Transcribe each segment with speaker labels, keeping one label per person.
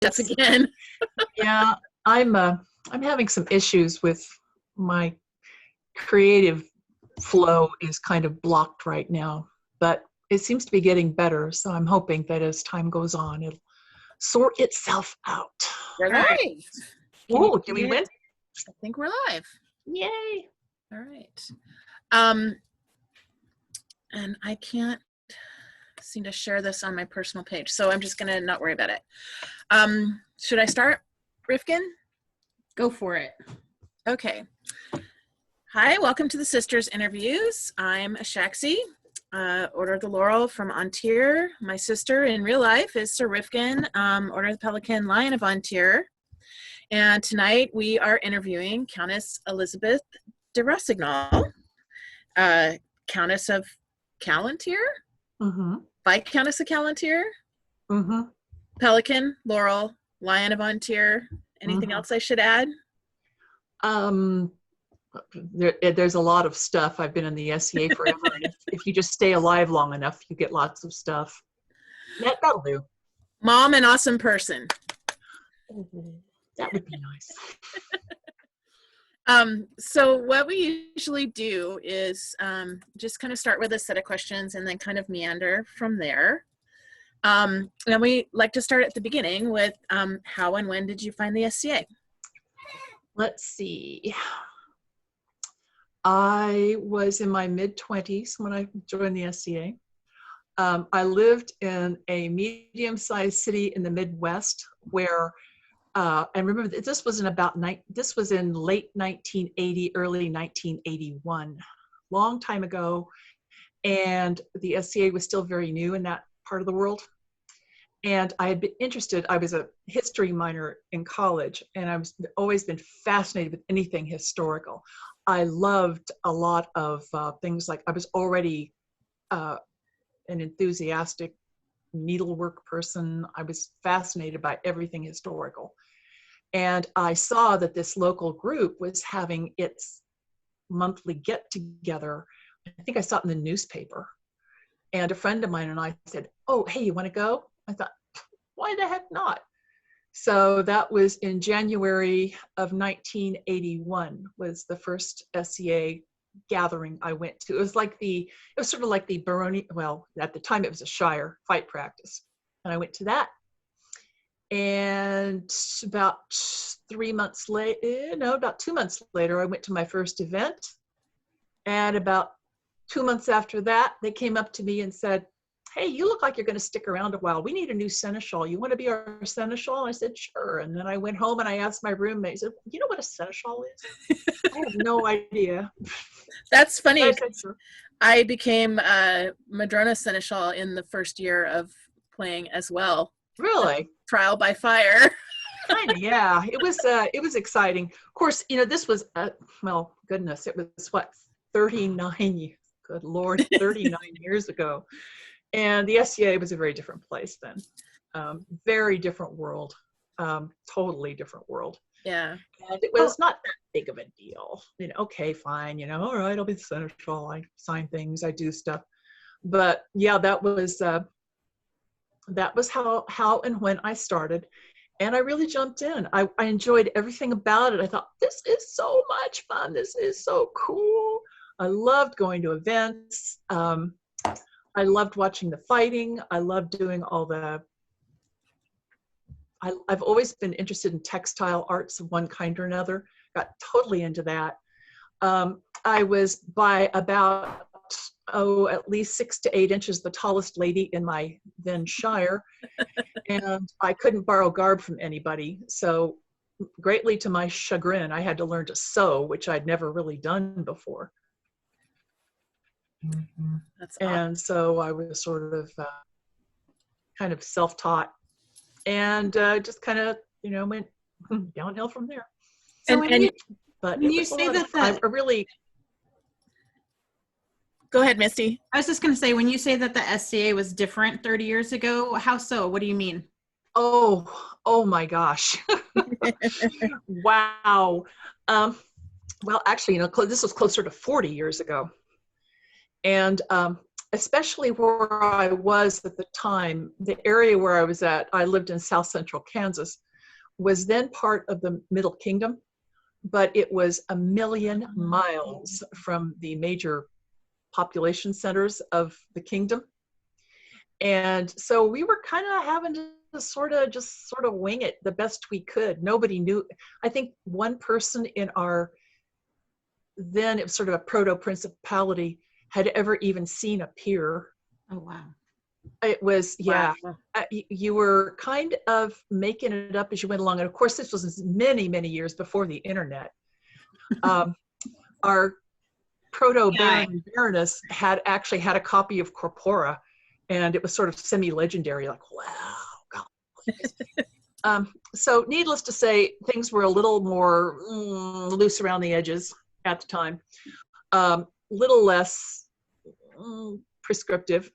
Speaker 1: That's again.
Speaker 2: Yeah, I'm having some issues with my creative flow is kind of blocked right now, but it seems to be getting better. So I'm hoping that as time goes on, it'll sort itself out.
Speaker 1: We're
Speaker 2: All
Speaker 1: live.
Speaker 2: right.
Speaker 1: Can you
Speaker 2: Oh, did
Speaker 1: see
Speaker 2: we
Speaker 1: it?
Speaker 2: win?
Speaker 1: I think we're live.
Speaker 2: Yay.
Speaker 1: All right. And I can't seem to share this on my personal page, so I'm just gonna not worry about it. Should I start, Rifkin?
Speaker 3: Go for it.
Speaker 1: Okay. Hi, welcome to the Sisters Interviews. I'm Ashaxi, Order of the Laurel from An Tir. My sister in real life is Sir Rifkin, Order of the Pelican, Lion of An Tir. And tonight we are interviewing Countess Elisabeth de Rossignol, Countess of Callantyr, Viscountess of Callantyr, Pelican, Laurel, Lion of An Tir. Anything else I should add?
Speaker 2: There's a lot of stuff. I've been in the SCA forever, and if you just stay alive long enough, you get lots of stuff. That'll do.
Speaker 1: Mom and awesome person.
Speaker 2: That would be nice.
Speaker 1: So what we usually do is just kind of start with a set of questions and then kind of meander from there. And we like to start at the beginning with how and when did you find the SCA?
Speaker 2: Let's see. I was in my mid-20s when I joined the SCA. I lived in a medium-sized city in the Midwest where, and remember, this was in late 1980, early 1981, long time ago, and the SCA was still very new in that part of the world. And I had been interested. I was a history minor in college, and I've always been fascinated with anything historical. I loved a lot of things like, I was already an enthusiastic needlework person. I was fascinated by everything historical. And I saw that this local group was having its monthly get-together. I think I saw it in the newspaper. And a friend of mine and I said, oh, hey, you want to go? I thought, why the heck not? So that was in January of 1981 was the first SCA gathering I went to. It was sort of like the Baroni, well, at the time it was a Shire fight practice. And I went to that. And about 2 months later, I went to my first event. And about 2 months after that, they came up to me and said, hey, you look like you're going to stick around a while. We need a new seneschal. You want to be our seneschal? I said, sure. And then I went home and I asked my roommate, I said, you know what a seneschal is? I have no idea.
Speaker 1: That's funny.
Speaker 2: I said, sure.
Speaker 1: I became Madrona seneschal in the first year of playing as well.
Speaker 2: Really?
Speaker 1: Trial by fire.
Speaker 2: Kind of, yeah. It was exciting. Of course, this was, well, goodness, it was what, 39, good Lord, 39 years ago. And the SCA was a very different place then. Very different world. Totally different world.
Speaker 1: Yeah.
Speaker 2: And it was not that big of a deal. Okay, fine, all right, I'll be the seneschal. I sign things, I do stuff. But yeah, that was how and when I started. And I really jumped in. I enjoyed everything about it. I thought, this is so much fun. This is so cool. I loved going to events. I loved watching the fighting. I loved doing all I've always been interested in textile arts of one kind or another. Got totally into that. I was by about, at least 6 to 8 inches the tallest lady in my then shire. And I couldn't borrow garb from anybody. So greatly to my chagrin, I had to learn to sew, which I'd never really done before.
Speaker 1: That's awesome.
Speaker 2: And so I was sort of kind of self-taught and just kind of, went downhill from there.
Speaker 1: So
Speaker 3: when you say that,
Speaker 2: I really...
Speaker 1: Go ahead, Misty.
Speaker 3: I was just going to say, when you say that the SCA was different 30 years ago, how so? What do you mean?
Speaker 2: Oh my gosh. Wow. Well, actually, this was closer to 40 years ago. And especially where I was at the time, the area where I was at, I lived in South Central Kansas, was then part of the Middle Kingdom, but it was a million miles from the major population centers of the kingdom. And so we were kind of having to sort of wing it the best we could. Nobody knew. I think one person in our, then it was sort of a proto-principality, had ever even seen a peer.
Speaker 3: Oh, wow.
Speaker 2: It was, yeah.
Speaker 3: Wow.
Speaker 2: You were kind of making it up as you went along. And of course, this was many, many years before the internet. Our proto-baron and baroness had actually had a copy of Corpora, and it was sort of semi-legendary, like, wow, God. So needless to say, things were a little more loose around the edges at the time, little less prescriptive.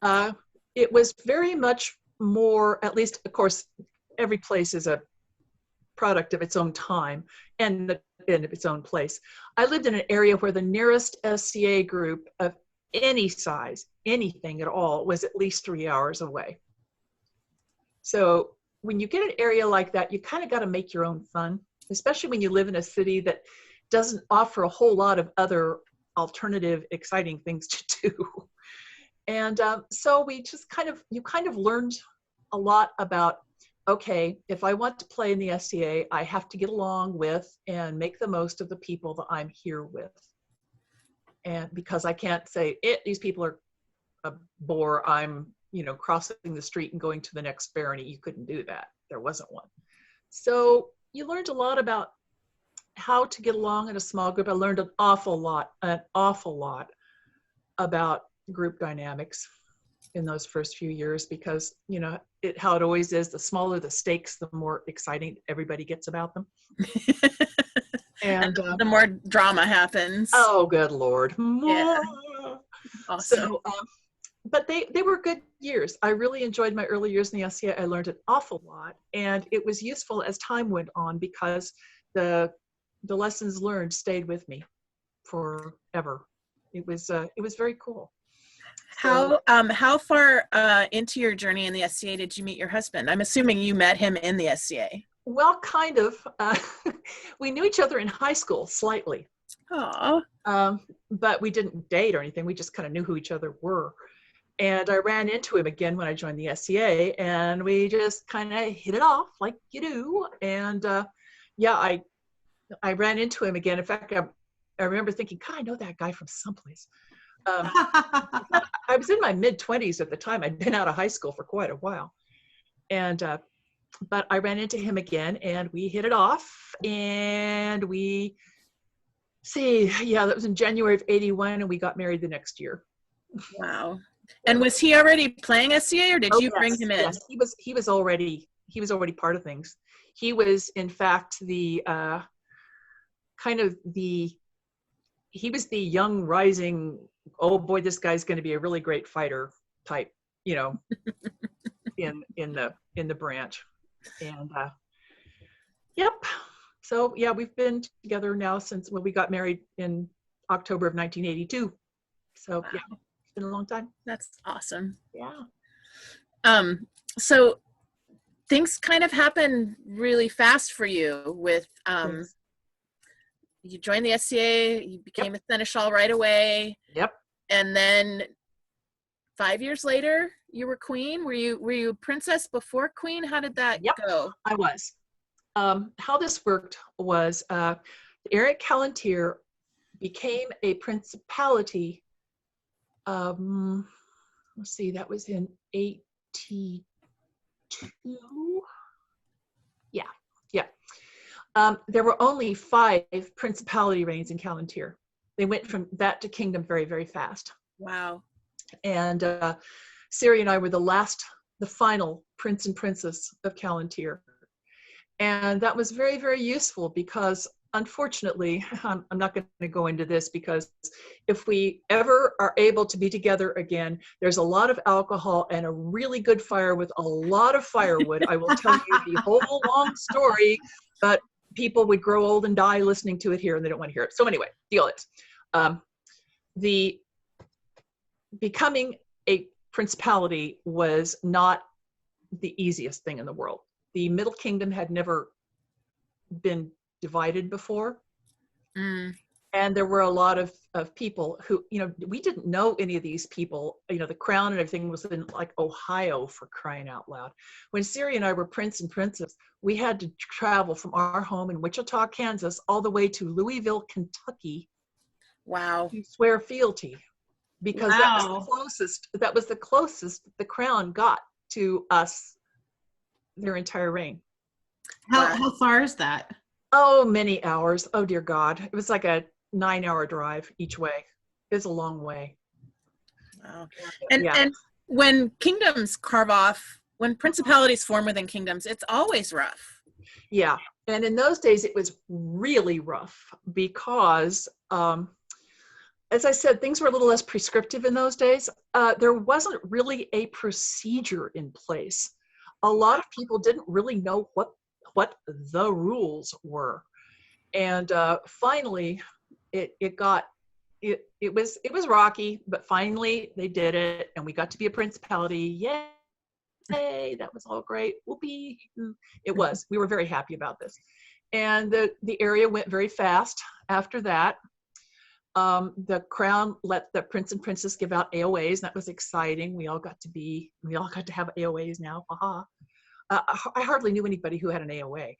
Speaker 2: It was very much more, at least, of course, every place is a product of its own time and of its own place. I lived in an area where the nearest SCA group of any size, anything at all, was at least 3 hours away. So when you get an area like that, you kind of got to make your own fun, especially when you live in a city that doesn't offer a whole lot of other alternative, exciting things to do. And so we just you kind of learned a lot about, okay, if I want to play in the SCA, I have to get along with and make the most of the people that I'm here with. And because I can't say, these people are a bore, I'm, crossing the street and going to the next barony. You couldn't do that. There wasn't one. So you learned a lot about how to get along in a small group. I learned an awful lot about group dynamics in those first few years, because how it always is, the smaller the stakes, the more exciting everybody gets about them. And
Speaker 1: the more drama happens.
Speaker 2: Oh, good Lord.
Speaker 1: Yeah. Awesome.
Speaker 2: So, but they were good years. I really enjoyed my early years in the SCA. I learned an awful lot, and it was useful as time went on, because the lessons learned stayed with me forever. It was very cool.
Speaker 1: How far into your journey in the SCA did you meet your husband? I'm assuming you met him in the SCA.
Speaker 2: Well, kind of. We knew each other in high school slightly.
Speaker 1: Aww.
Speaker 2: But we didn't date or anything. We just kind of knew who each other were. And I ran into him again when I joined the SCA, and we just kind of hit it off like you do. And I ran into him again. In fact, I remember thinking, God, I know that guy from someplace. I was in my mid-20s at the time. I'd been out of high school for quite a while. And but I ran into him again, and we hit it off. And that was in January of '81, and we got married the next year.
Speaker 1: Wow. And was he already playing SCA, or did you bring him in?
Speaker 2: Yes, he was already part of things. He was, in fact, he was the young rising, oh boy, this guy's going to be a really great fighter type, in the branch. And yep. So yeah, we've been together now since when we got married in October of 1982. So wow. Yeah, it's been a long time.
Speaker 1: That's awesome.
Speaker 2: Yeah.
Speaker 1: So things kind of happened really fast for you with
Speaker 2: Yes.
Speaker 1: You joined the SCA, you became a seneschal right away.
Speaker 2: Yep.
Speaker 1: And then 5 years later, you were queen. Were you princess before queen? How did that go?
Speaker 2: I was. How this worked was the area of An Tir became a principality. Let's see, that was in 82. Yeah. There were only 5 principality reigns in An Tir. They went from that to kingdom very, very fast.
Speaker 1: Wow.
Speaker 2: And Siri and I were the final prince and princess of An Tir. And that was very, very useful because, unfortunately, I'm not going to go into this, because if we ever are able to be together again, there's a lot of alcohol and a really good fire with a lot of firewood. I will tell you the whole long story, but people would grow old and die listening to it here, and they don't want to hear it. So anyway, deal is, becoming a principality was not the easiest thing in the world. The Middle Kingdom had never been divided before. And there were a lot of people who, we didn't know any of these people. The crown and everything was in like Ohio, for crying out loud. When Siri and I were prince and princess, we had to travel from our home in Wichita, Kansas, all the way to Louisville, Kentucky.
Speaker 1: Wow.
Speaker 2: To swear fealty, because that was the closest the crown got to us their entire reign.
Speaker 3: How far is that?
Speaker 2: Oh, many hours. Oh, dear God. It was like a 9-hour drive each way. It was a long way.
Speaker 1: Wow. And when kingdoms carve off, when principalities form within kingdoms, it's always rough.
Speaker 2: Yeah. And in those days, it was really rough because, as I said, things were a little less prescriptive in those days. There wasn't really a procedure in place. A lot of people didn't really know what the rules were. And finally, it was rocky, but finally they did it, and we got to be a principality. Yay, that was all great. Whoopee. It was. We were very happy about this. And the area went very fast after that. The crown let the prince and princess give out AOAs, and that was exciting. We all got to have AOAs now. I hardly knew anybody who had an AOA.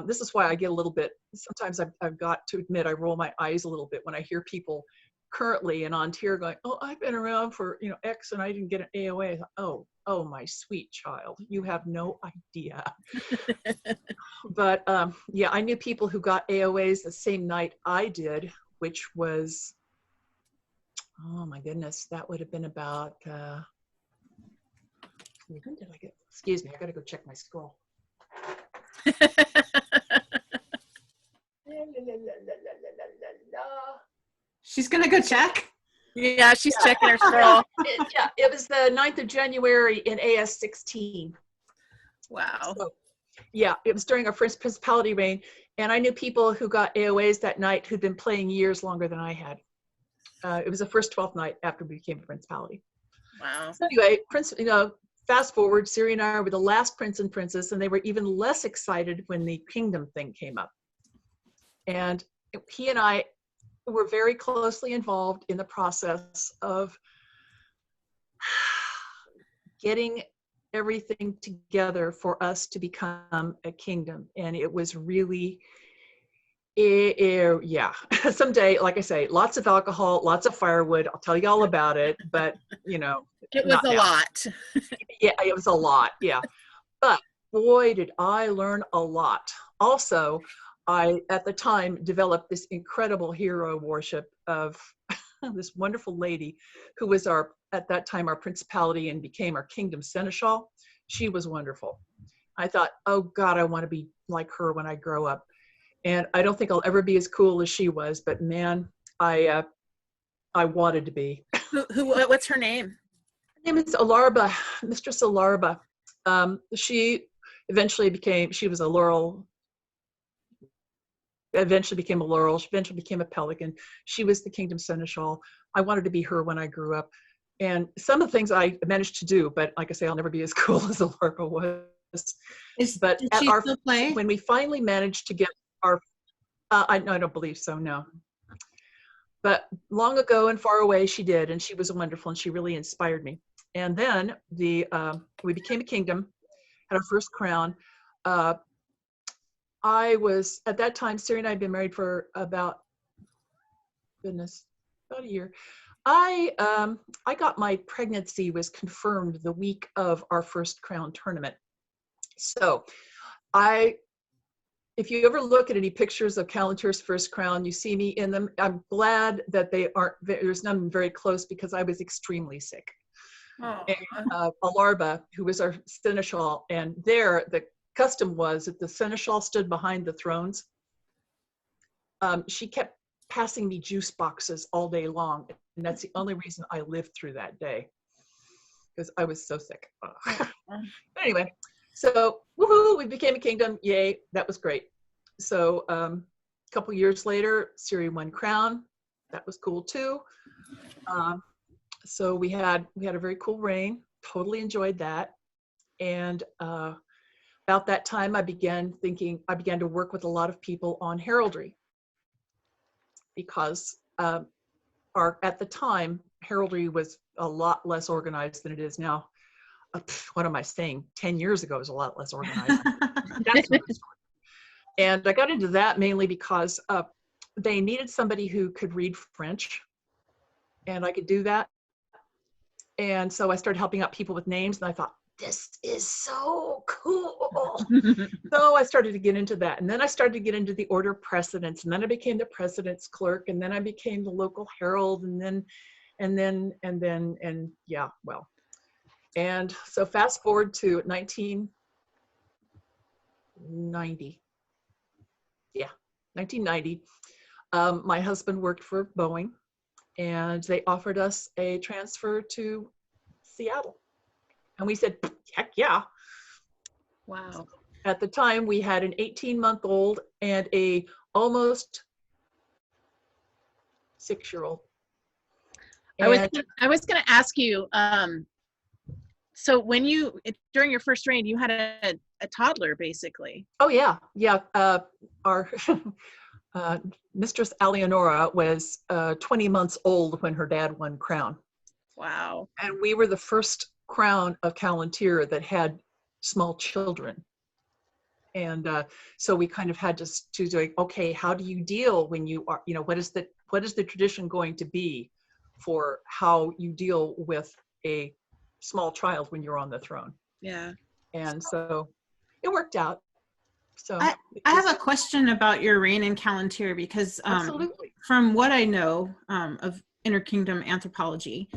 Speaker 2: This is why I get a little bit, sometimes I've got to admit, I roll my eyes a little bit when I hear people currently in An Tir going, oh, I've been around for, X and I didn't get an AOA. Oh, my sweet child, you have no idea. But yeah, I knew people who got AOAs the same night I did, which was, oh my goodness, that would have been about, when did I get, excuse me, I gotta go check my scroll.
Speaker 3: She's gonna go check.
Speaker 1: Yeah, she's checking her scroll.
Speaker 2: It was the 9th of January in AS 16.
Speaker 1: Wow.
Speaker 2: So, yeah, it was during our first principality reign, and I knew people who got AOAs that night who'd been playing years longer than I had. It was the first 12th night after we became a principality.
Speaker 1: Wow.
Speaker 2: So anyway, fast forward, Siri and I were the last prince and princess, and they were even less excited when the kingdom thing came up. And he and I were very closely involved in the process of getting everything together for us to become a kingdom. And it was really, yeah, someday, like I say, lots of alcohol, lots of firewood. I'll tell you all about it, but
Speaker 1: it was a lot.
Speaker 2: Yeah, it was a lot. Yeah. But boy, did I learn a lot. Also, I, at the time, developed this incredible hero worship of this wonderful lady who was at that time, our principality and became our kingdom seneschal. She was wonderful. I thought, oh God, I want to be like her when I grow up. And I don't think I'll ever be as cool as she was, but man, I wanted to be.
Speaker 1: What's her name?
Speaker 2: Her name is Alarba, Mistress Alarba. She eventually became a laurel. Eventually became a laurel. She eventually became a pelican. She was the kingdom seneschal. I wanted to be her when I grew up. And some of the things I managed to do, but like I say, I'll never be as cool as Alarba was. But
Speaker 3: did
Speaker 2: at
Speaker 3: she still play?
Speaker 2: when we finally managed to get our, I don't believe so, no. But long ago and far away, she did, and she was wonderful, and she really inspired me. And then we became a kingdom, had our first crown. I was, at that time, Siri and I had been married for about a year. I got my pregnancy was confirmed the week of our first crown tournament. So if you ever look at any pictures of An Tir's first crown, you see me in them. I'm glad that there's none very close because I was extremely sick.
Speaker 1: Oh.
Speaker 2: And Alarba, who was our seneschal, and there the custom was that the seneschal stood behind the thrones. She kept passing me juice boxes all day long, and that's the only reason I lived through that day, because I was so sick. Anyway, so woohoo, we became a kingdom, yay, that was great. So a couple years later, Siri won crown, that was cool too. So we had a very cool reign, totally enjoyed that. And about that time, I began to work with a lot of people on heraldry, because at the time, heraldry was a lot less organized than it is now. What am I saying? 10 years ago, it was a lot less organized. That's another story. And I got into that mainly because they needed somebody who could read French, and I could do that. And so I started helping out people with names, and I thought, this is so cool. So I started to get into that. And then I started to get into the order of precedence. And then I became the precedence clerk. And then I became the local herald. And yeah, well. And so fast forward to 1990. Yeah, 1990. My husband worked for Boeing, and they offered us a transfer to Seattle. And we said, heck yeah.
Speaker 1: Wow.
Speaker 2: At the time, we had an 18-month-old and a almost 6-year-old.
Speaker 1: I was going to ask you, so when during your first reign, you had a toddler, basically.
Speaker 2: Oh yeah. Our Mistress Eleonora was 20 months old when her dad won crown.
Speaker 1: Wow.
Speaker 2: And we were the first crown of An Tir that had small children. And so we kind of had to say, okay, how do you deal when you are, what is the tradition going to be for how you deal with a small child when you're on the throne?
Speaker 1: Yeah.
Speaker 2: And so it worked out. So
Speaker 3: I have a question about your reign in An Tir, because
Speaker 2: absolutely.
Speaker 3: from what I know of interkingdom anthropology,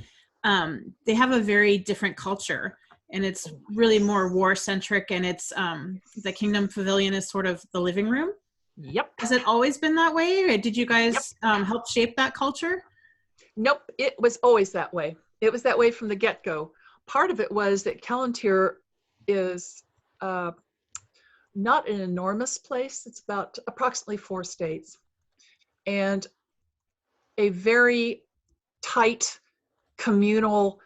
Speaker 3: they have a very different culture, and it's really more war-centric, and it's the Kingdom Pavilion is sort of the living room.
Speaker 2: Yep.
Speaker 3: Has it always been that way, or did you guys help shape that culture?
Speaker 2: Nope, it was always that way. It was that way from the get-go. Part of it was that An Tir is not an enormous place. It's about approximately 4 states, and a very tight communal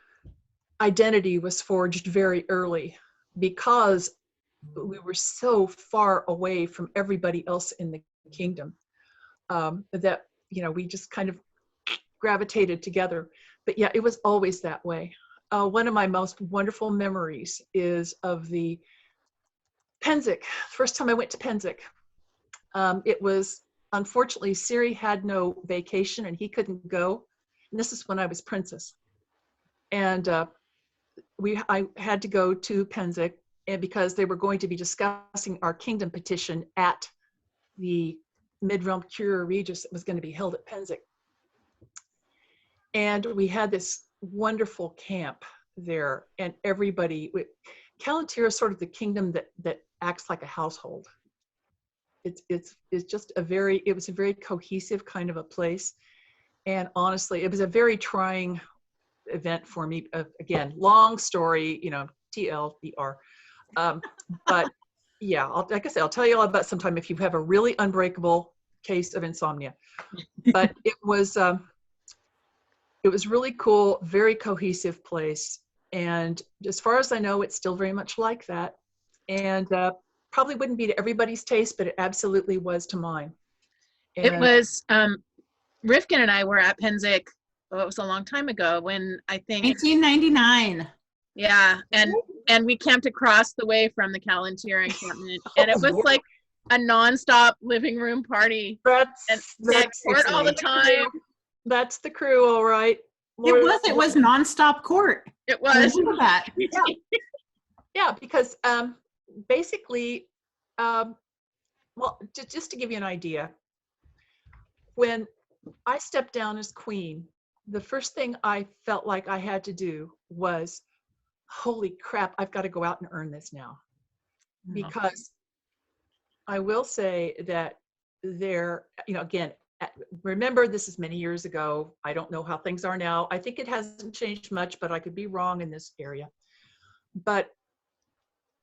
Speaker 2: identity was forged very early, because we were so far away from everybody else in the kingdom that we just kind of gravitated together. But yeah, it was always that way. One of my most wonderful memories is of the Pennsic. First time I went to Pennsic, it was, unfortunately, Siri had no vacation and he couldn't go. And this is when I was princess. And I had to go to Pennsic, and because they were going to be discussing our kingdom petition at the Mid-Realm Cure Regis that was going to be held at Pennsic. And we had this wonderful camp there, and everybody, An Tir is sort of the kingdom that acts like a household. It's just it was a very cohesive kind of a place. And honestly, it was a very trying event for me. Again, long story, TLDR. But yeah, like I said, I'll tell you all about it sometime if you have a really unbreakable case of insomnia. But it was really cool, very cohesive place. And as far as I know, it's still very much like that. And probably wouldn't be to everybody's taste, but it absolutely was to mine. And
Speaker 1: it was, Rifkin and I were at Pennsic, it was a long time ago, when I think
Speaker 3: 1999.
Speaker 1: Yeah, and we camped across the way from the An Tir encampment, and it was like a nonstop living room party.
Speaker 2: That's
Speaker 1: court all the time.
Speaker 2: That's the crew, all right.
Speaker 3: It was nonstop court.
Speaker 1: It was.
Speaker 3: That.
Speaker 2: Yeah, because basically, well, just to give you an idea, when I stepped down as queen, the first thing I felt like I had to do was, holy crap, I've got to go out and earn this now. Because I will say that there, again, remember, this is many years ago. I don't know how things are now. I think it hasn't changed much, but I could be wrong in this area. But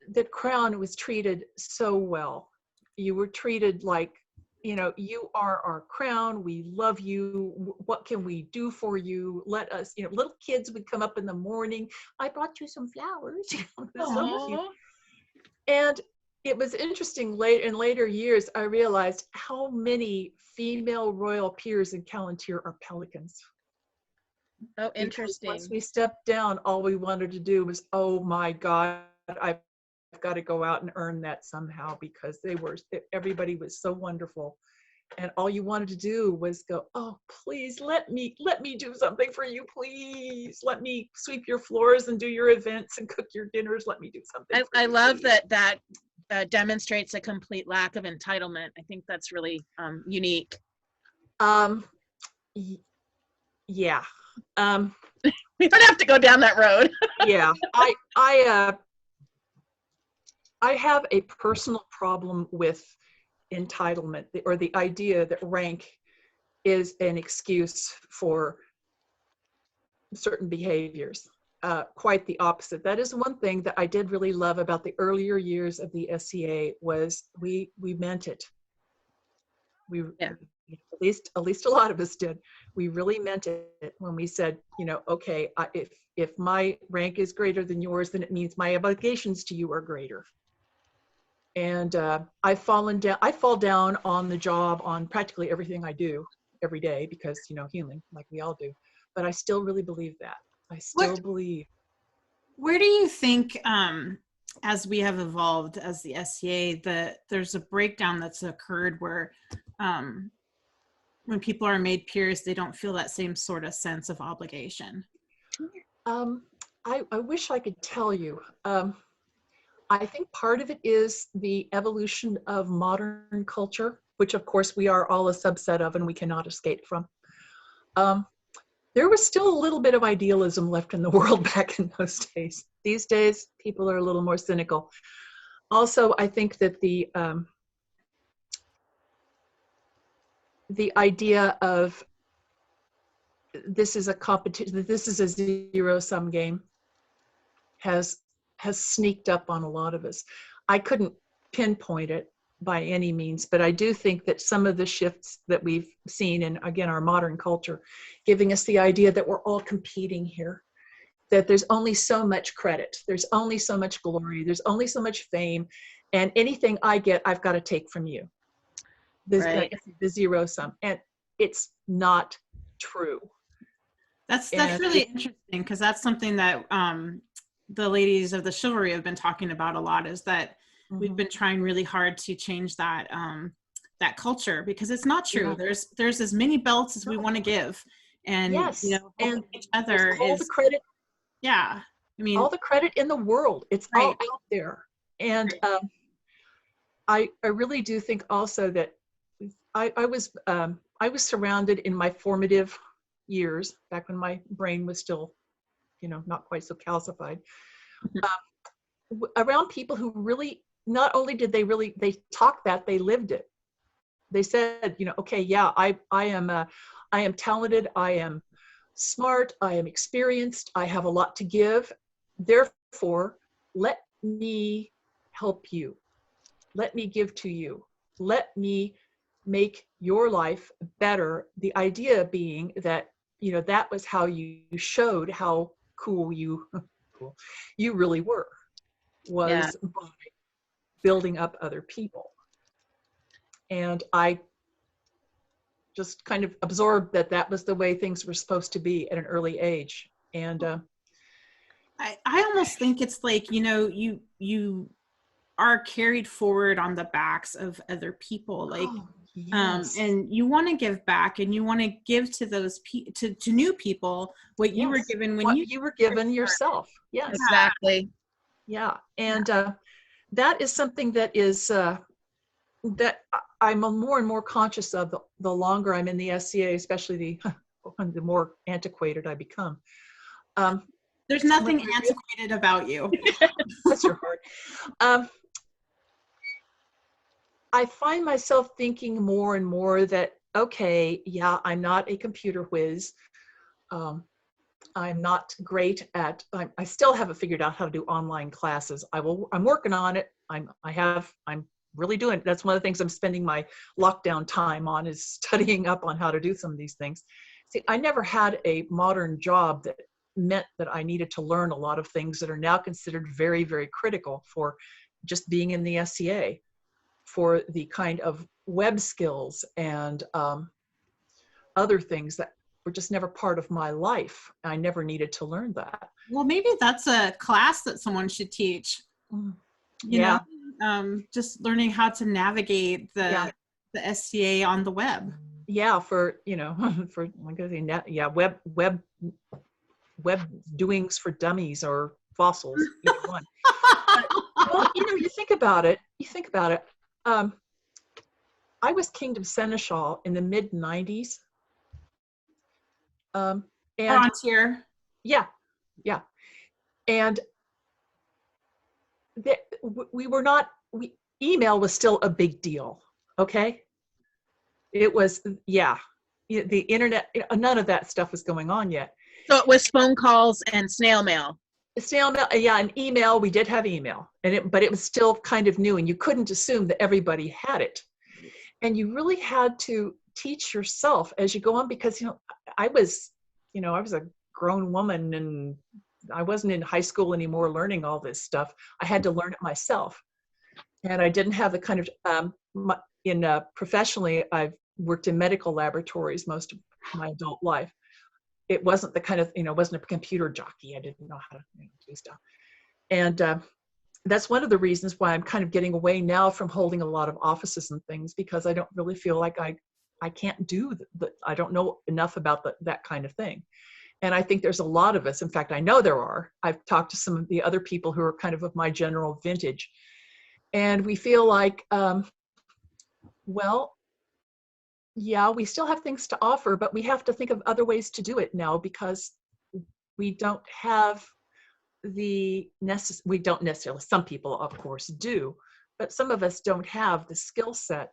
Speaker 2: the crown was treated so well. You were treated like, you are our crown. We love you. What can we do for you? Let us, little kids would come up in the morning. I brought you some flowers. It was so cute.
Speaker 1: Aw.
Speaker 2: And it was interesting in later years, I realized how many female royal peers in Calontir are pelicans.
Speaker 1: Oh,
Speaker 2: Because
Speaker 1: interesting.
Speaker 2: once we stepped down, all we wanted to do was, oh my God, I've got to go out and earn that somehow, because everybody was so wonderful. And all you wanted to do was go, oh, please let me do something for you. Please let me sweep your floors and do your events and cook your dinners. Let me do something.
Speaker 1: I love that demonstrates a complete lack of entitlement. I think that's really unique.
Speaker 2: Yeah.
Speaker 1: We don't have to go down that road.
Speaker 2: Yeah. I have a personal problem with entitlement, or the idea that rank is an excuse for certain behaviors. Quite the opposite. That is one thing that I did really love about the earlier years of the SCA, was we meant it.
Speaker 1: Yeah.
Speaker 2: At least a lot of us did. We really meant it when we said, okay, if my rank is greater than yours, then it means my obligations to you are greater. And I fall down on the job on practically everything I do every day, because, human, like we all do. But I still really believe that. I still believe.
Speaker 3: Where do you think, as we have evolved as the SCA, that there's a breakdown that's occurred where when people are made peers, they don't feel that same sort of sense of obligation?
Speaker 2: I wish I could tell you. I think part of it is the evolution of modern culture, which of course we are all a subset of and we cannot escape from. There was still a little bit of idealism left in the world back in those days. These days, people are a little more cynical. Also, I think that the idea of this is a competition, this is a zero-sum game, has sneaked up on a lot of us. I couldn't pinpoint it by any means, but I do think that some of the shifts that we've seen in, again, our modern culture, giving us the idea that we're all competing here, that there's only so much credit, there's only so much glory, there's only so much fame, and anything I get, I've got to take from you.
Speaker 1: Right.
Speaker 2: The zero sum, and it's not true.
Speaker 3: That's really interesting, because that's something that the ladies of the chivalry have been talking about a lot, is that we've been trying really hard to change that that culture, because it's not true. Yeah. There's as many belts as we want to give, and
Speaker 2: yes, and
Speaker 3: each other
Speaker 2: all the credit.
Speaker 3: Yeah, I mean,
Speaker 2: all the credit in the world. It's right. All out there, and I really do think also that I was surrounded in my formative years, back when my brain was still, not quite so calcified, around people who really, not only did they talk that, they lived it. They said, okay, yeah, I am talented, I am smart, I am experienced, I have a lot to give. Therefore, let me help you. Let me give to you. Let me make your life better. The idea being that, that was how you showed how cool you really were, was by building up other people. And I just kind of absorbed that was the way things were supposed to be at an early age. And
Speaker 3: I almost think it's like, you are carried forward on the backs of other people, like, yes. And you want to give back, and you want to give to those to new people what you were given when you
Speaker 2: were given yourself. Yes,
Speaker 1: exactly.
Speaker 2: Yeah, and that is something that is that I'm more and more conscious of the longer I'm in the SCA, especially the more antiquated I become.
Speaker 3: There's nothing antiquated about you.
Speaker 2: Bless your heart. I find myself thinking more and more that, okay, yeah, I'm not a computer whiz. I'm not great at, I still haven't figured out how to do online classes. I'm working on it. I'm really doing. That's one of the things I'm spending my lockdown time on, is studying up on how to do some of these things. See, I never had a modern job that meant that I needed to learn a lot of things that are now considered very, very critical for just being in the SCA, for the kind of web skills and other things that were just never part of my life. I never needed to learn that.
Speaker 3: Well, maybe that's a class that someone should teach. You know, just learning how to navigate the SCA on the web.
Speaker 2: Yeah, for, you know, for like I say, yeah, web doings for dummies or fossils, either one. But, well, you know, you think about it. I was Kingdom Seneschal in the mid '90s.
Speaker 3: Or
Speaker 2: And
Speaker 3: An Tir.
Speaker 2: yeah, and email was still a big deal. Okay, it was, the internet, none of that stuff was going on yet.
Speaker 1: So it was phone calls and snail mail.
Speaker 2: Snail mail, and email. We did have email, but it was still kind of new, and you couldn't assume that everybody had it. And you really had to teach yourself as you go on, because I was a grown woman, and I wasn't in high school anymore learning all this stuff. I had to learn it myself, and I didn't have the kind of professionally. I've worked in medical laboratories most of my adult life. It wasn't the kind of, wasn't a computer jockey. I didn't know how to do stuff. And that's one of the reasons why I'm kind of getting away now from holding a lot of offices and things, because I don't really feel like I can't do I don't know enough about that kind of thing. And I think there's a lot of us. In fact, I know there are. I've talked to some of the other people who are kind of my general vintage. And we feel like, well, yeah, we still have things to offer, but we have to think of other ways to do it now, because we don't have we don't necessarily, some people of course do, but some of us don't have the skill set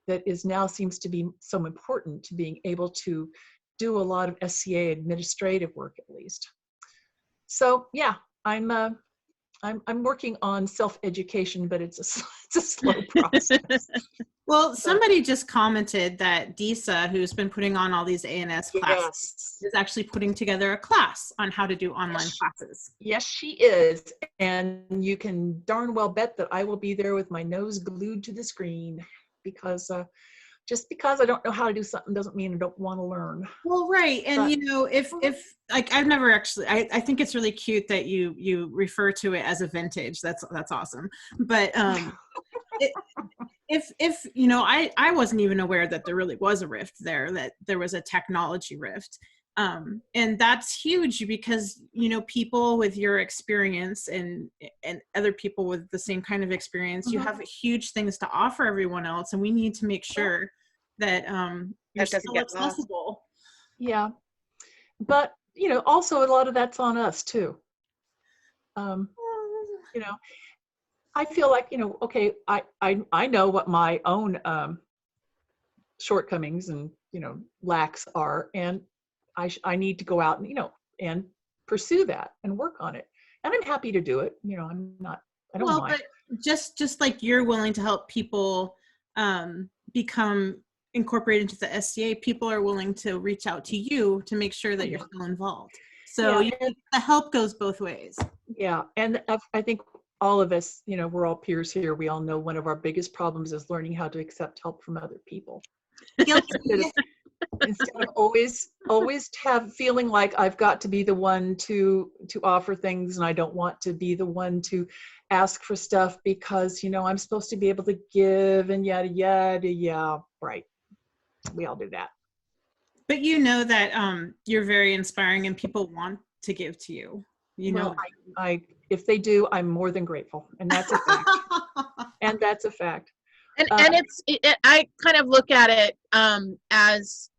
Speaker 2: that now seems to be so important to being able to do a lot of SCA administrative work, at least. So yeah, I'm working on self-education, but it's a slow process.
Speaker 3: Well, somebody just commented that Disa, who's been putting on all these ANS classes, is actually putting together a class on how to do online classes.
Speaker 2: Yes, she is. And you can darn well bet that I will be there with my nose glued to the screen, because just because I don't know how to do something doesn't mean I don't want to learn.
Speaker 3: Well, right. And if like, I've never actually, I think it's really cute that you refer to it as a vintage. That's awesome. But if I wasn't even aware that there really was a rift there, that there was a technology rift. And that's huge, because people with your experience and other people with the same kind of experience, you have huge things to offer everyone else, and we need to make sure that you're still accessible.
Speaker 2: Yeah, but also a lot of that's on us too. I feel like okay, I know what my own shortcomings and lacks are, and I need to go out and and pursue that and work on it, and I'm happy to do it. I don't mind.
Speaker 3: But just like you're willing to help people become incorporated into the SCA, people are willing to reach out to you to make sure that you're still involved. So the help goes both ways. Yeah, and I think all of us, we're all peers here. We all know one of our biggest problems is learning how to accept help from other people. Instead of always feeling like I've got to be the one to offer things, and I don't want to be the one to ask for stuff because I'm supposed to be able to give and yada yada. Yeah, right. We all do that. But that you're very inspiring and people want to give to you. I if they do, I'm more than grateful, and that's a fact. And that's a fact.
Speaker 1: And I kind of look at it as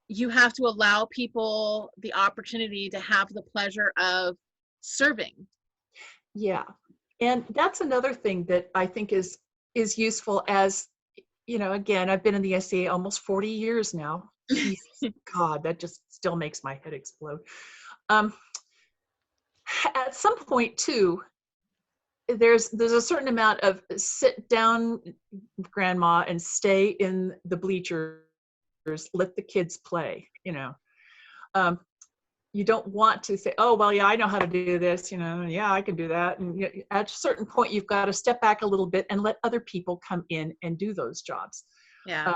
Speaker 1: you have to allow people the opportunity to have the pleasure of serving.
Speaker 2: Yeah, and that's another thing that I think is useful. As again, I've been in the SCA almost 40 years now. Jesus, God, that just still makes my head explode. At some point too, there's a certain amount of sit down, grandma, and stay in the bleachers, let the kids play, you don't want to say, oh, well, yeah, I know how to do this, yeah, I can do that. And at a certain point, you've got to step back a little bit and let other people come in and do those jobs.
Speaker 1: Yeah.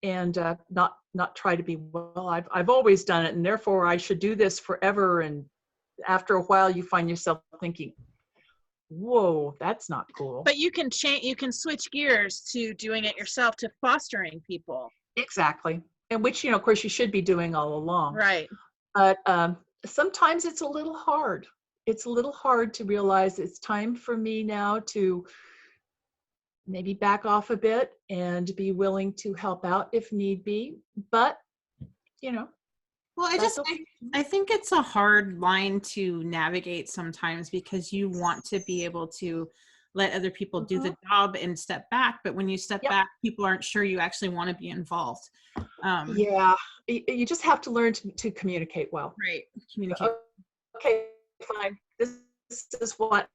Speaker 2: And not try to be, well, I've always done it, and therefore I should do this forever. And after a while, you find yourself thinking, whoa, that's not cool.
Speaker 1: But you can change, you can switch gears to doing it yourself, to fostering people.
Speaker 2: Exactly. And which, of course, you should be doing all along.
Speaker 1: Right.
Speaker 2: But sometimes it's a little hard. It's a little hard to realize it's time for me now to maybe back off a bit and be willing to help out if need be. But,
Speaker 3: Well, I think it's a hard line to navigate sometimes, because you want to be able to let other people do the job and step back. But when you step back, people aren't sure you actually want to be involved.
Speaker 2: Yeah, you just have to learn to communicate well.
Speaker 3: Right. Communicate.
Speaker 2: Okay, fine. This is what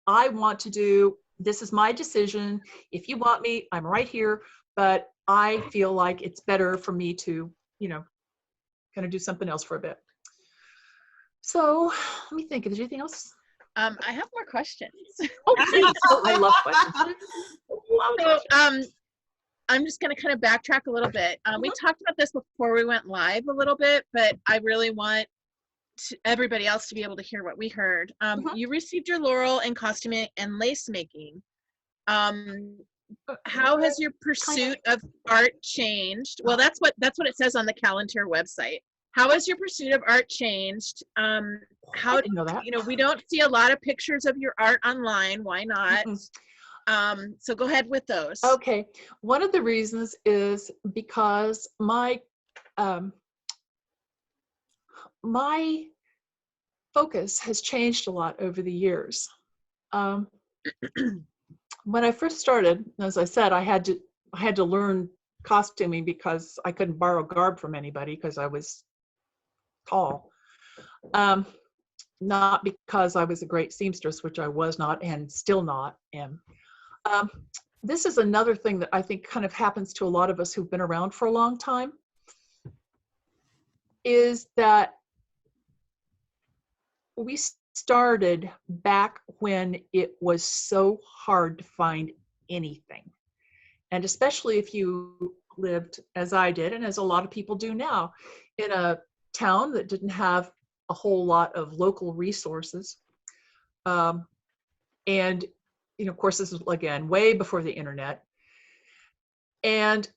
Speaker 2: I want to do. This is my decision. If you want me, I'm right here. But I feel like it's better for me to, kind of do something else for a bit. So let me think. Is there anything else?
Speaker 1: I have more questions.
Speaker 2: Oh, please. Oh, I love questions.
Speaker 1: So, I'm just going to kind of backtrack a little bit. We talked about this before we went live a little bit, but I really want everybody else to be able to hear what we heard. You received your laurel in costuming and lace making. How has your pursuit of art changed? Well, that's what it says on the An Tir website. How has your pursuit of art changed? How,
Speaker 2: I didn't know that.
Speaker 1: We don't see a lot of pictures of your art online. Why not? So go ahead with those.
Speaker 2: Okay. One of the reasons is because my focus has changed a lot over the years. When I first started, as I said, I had to learn costuming because I couldn't borrow garb from anybody because I was tall. Not because I was a great seamstress, which I was not and still not am. This is another thing that I think kind of happens to a lot of us who've been around for a long time, is that we started back when it was so hard to find anything. And especially if you lived, as I did, and as a lot of people do now, in a town that didn't have a whole lot of local resources. And of course, this is, again, way before the internet. And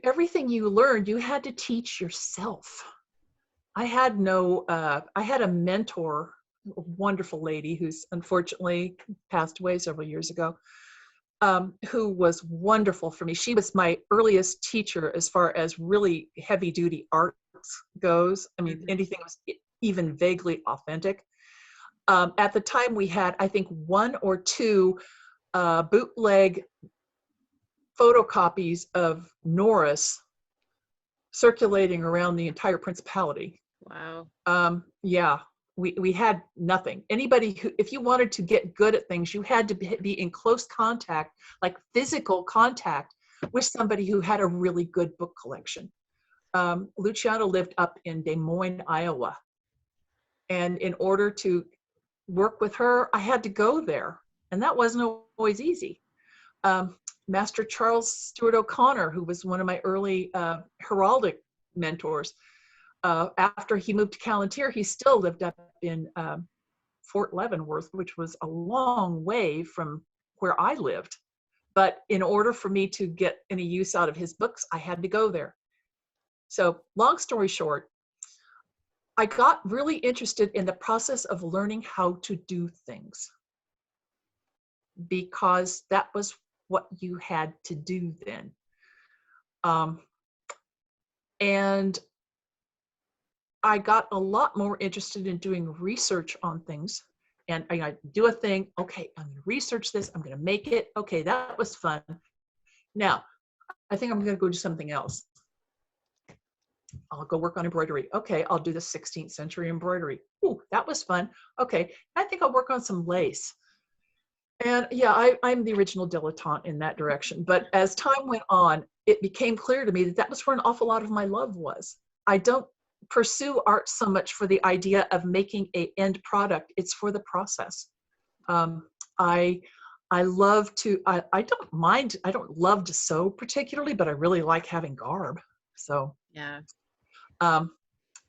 Speaker 2: everything you learned, you had to teach yourself. I had a mentor, a wonderful lady who's unfortunately passed away several years ago, who was wonderful for me. She was my earliest teacher as far as really heavy duty arts goes. I mean, anything was even vaguely authentic. At the time we had, I think, 1 or 2 bootleg photocopies of Norris circulating around the entire principality.
Speaker 1: Wow.
Speaker 2: Yeah, we had nothing. Anybody who, if you wanted to get good at things, you had to be in close contact, like physical contact, with somebody who had a really good book collection. Luciana lived up in Des Moines, Iowa. And in order to work with her, I had to go there. And that wasn't always easy. Master Charles Stewart O'Connor, who was one of my early heraldic mentors, after he moved to An Tir, he still lived up in Fort Leavenworth, which was a long way from where I lived. But in order for me to get any use out of his books, I had to go there. So long story short, I got really interested in the process of learning how to do things, because that was what you had to do then. And I got a lot more interested in doing research on things. And I do a thing, okay, I'm going to research this, I'm going to make it. Okay, that was fun. Now, I think I'm going to go do something else. I'll go work on embroidery. Okay, I'll do the 16th century embroidery. Ooh, that was fun. Okay, I think I'll work on some lace. And yeah, I'm the original dilettante in that direction. But as time went on, it became clear to me that that was where an awful lot of my love was. I don't pursue art so much for the idea of making a end product. It's for the process. Um, I I love to, I don't mind, I don't love to sew particularly, but I really like having garb. So,
Speaker 1: Yeah.
Speaker 2: um,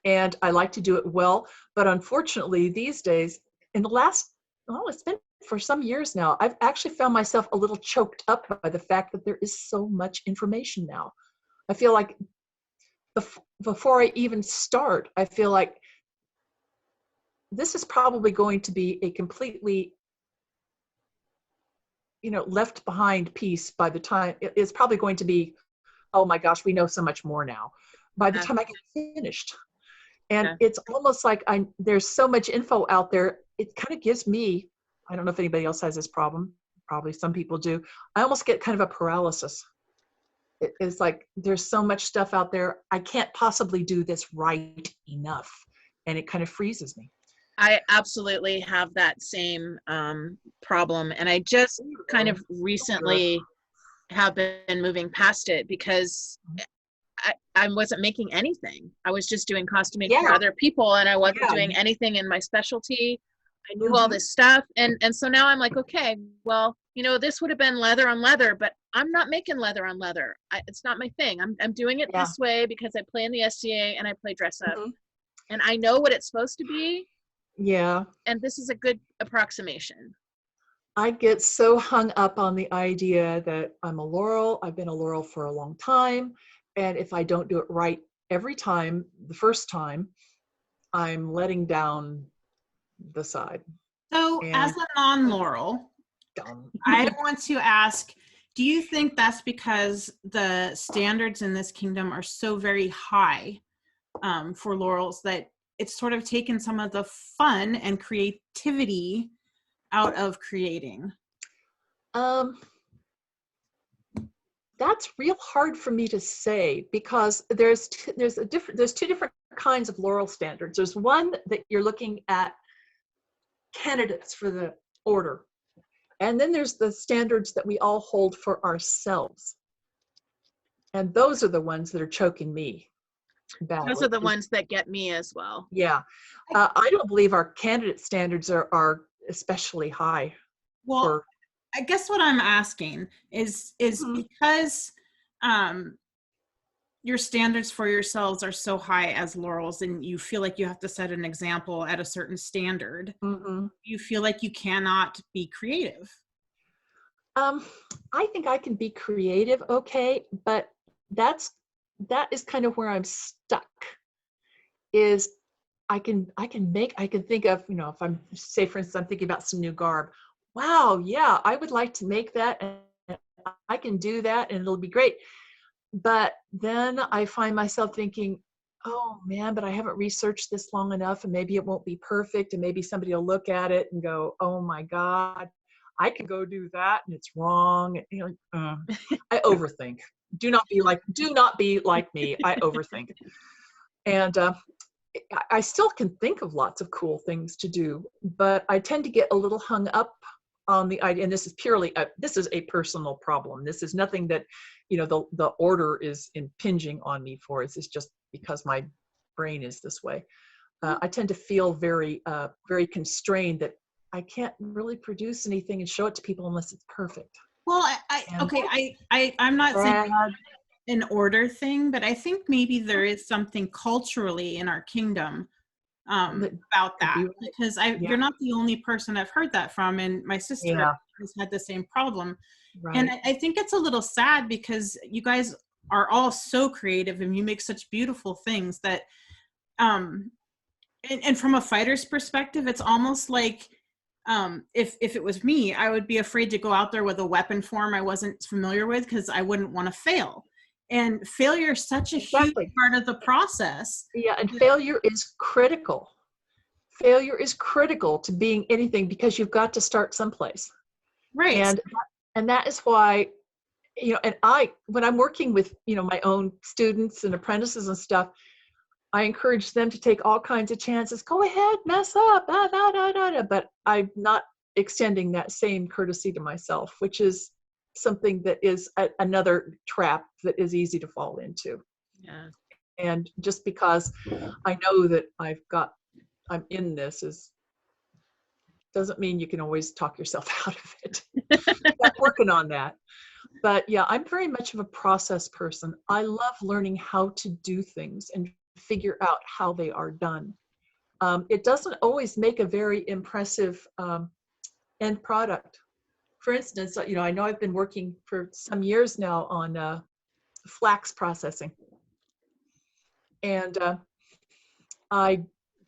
Speaker 2: and I like to do it well. But unfortunately, these days, in the last, well, it's been for some years now, I've actually found myself a little choked up by the fact that there is so much information now. I feel like before I even start, I feel like this is probably going to be a completely, left behind piece by the time it's probably going to be, oh my gosh, we know so much more now by the time I get finished. And it's almost like there's so much info out there. It kind of gives me, I don't know if anybody else has this problem, probably some people do. I almost get kind of a paralysis. It's like there's so much stuff out there. I can't possibly do this right enough. And it kind of freezes me.
Speaker 1: I absolutely have that same problem. And I just kind of recently have been moving past it because I wasn't making anything. I was just doing costuming for other people, and I wasn't doing anything in my specialty. I knew all this stuff. And so now I'm like, okay, well, this would have been leather on leather, but I'm not making leather on leather. It's not my thing. I'm doing it this way because I play in the SCA and I play dress up. And I know what it's supposed to be.
Speaker 2: Yeah.
Speaker 1: And this is a good approximation.
Speaker 2: I get so hung up on the idea that I'm a Laurel. I've been a Laurel for a long time. And if I don't do it right every time, the first time, I'm letting down the side.
Speaker 3: So as a non-Laurel, I want to ask, do you think that's because the standards in this kingdom are so very high for Laurels that it's sort of taken some of the fun and creativity out of creating?
Speaker 2: That's real hard for me to say because there's two different kinds of Laurel standards. There's one that you're looking at candidates for the order. And then there's the standards that we all hold for ourselves. And those are the ones that are choking me badly.
Speaker 1: Those are the ones that get me as well.
Speaker 2: Yeah. I don't believe our candidate standards are especially high.
Speaker 3: Well, I guess what I'm asking is because your standards for yourselves are so high as Laurels and you feel like you have to set an example at a certain standard, you feel like you cannot be creative?
Speaker 2: I think I can be creative, okay, but that is kind of where I'm stuck. Is I can think of, if I'm, say for instance, I'm thinking about some new garb. Wow, yeah, I would like to make that and I can do that and it'll be great. But then I find myself thinking, oh man, but I haven't researched this long enough and maybe it won't be perfect and maybe somebody will look at it and go, oh my God, I can go do that and it's wrong. I overthink. Do not be like me. I overthink. And I still can think of lots of cool things to do, but I tend to get a little hung up on the idea, and this is purely this is a personal problem. This is nothing that the order is impinging on me for. It's just because my brain is this way. I tend to feel very very constrained that I can't really produce anything and show it to people unless it's perfect.
Speaker 3: Well, I'm not saying an order thing, but I think maybe there is something culturally in our kingdom about that, because you're not the only person I've heard that from, and my sister has had the same problem. Right. And I think it's a little sad because you guys are all so creative and you make such beautiful things that and from a fighter's perspective, it's almost like if it was me, I would be afraid to go out there with a weapon form I wasn't familiar with because I wouldn't want to fail. And failure is such a huge part of the process.
Speaker 2: Yeah, and failure is critical. Failure is critical to being anything because you've got to start someplace.
Speaker 3: Right.
Speaker 2: And that is why, and when I'm working with, my own students and apprentices and stuff, I encourage them to take all kinds of chances. Go ahead, mess up, but I'm not extending that same courtesy to myself, which is something that is another trap that is easy to fall into.
Speaker 1: Yeah.
Speaker 2: And just because I know that I'm in this doesn't mean you can always talk yourself out of it. I'm working on that. But yeah, I'm very much of a process person. I love learning how to do things and figure out how they are done. It doesn't always make a very impressive end product. For instance, I know I've been working for some years now on flax processing. And I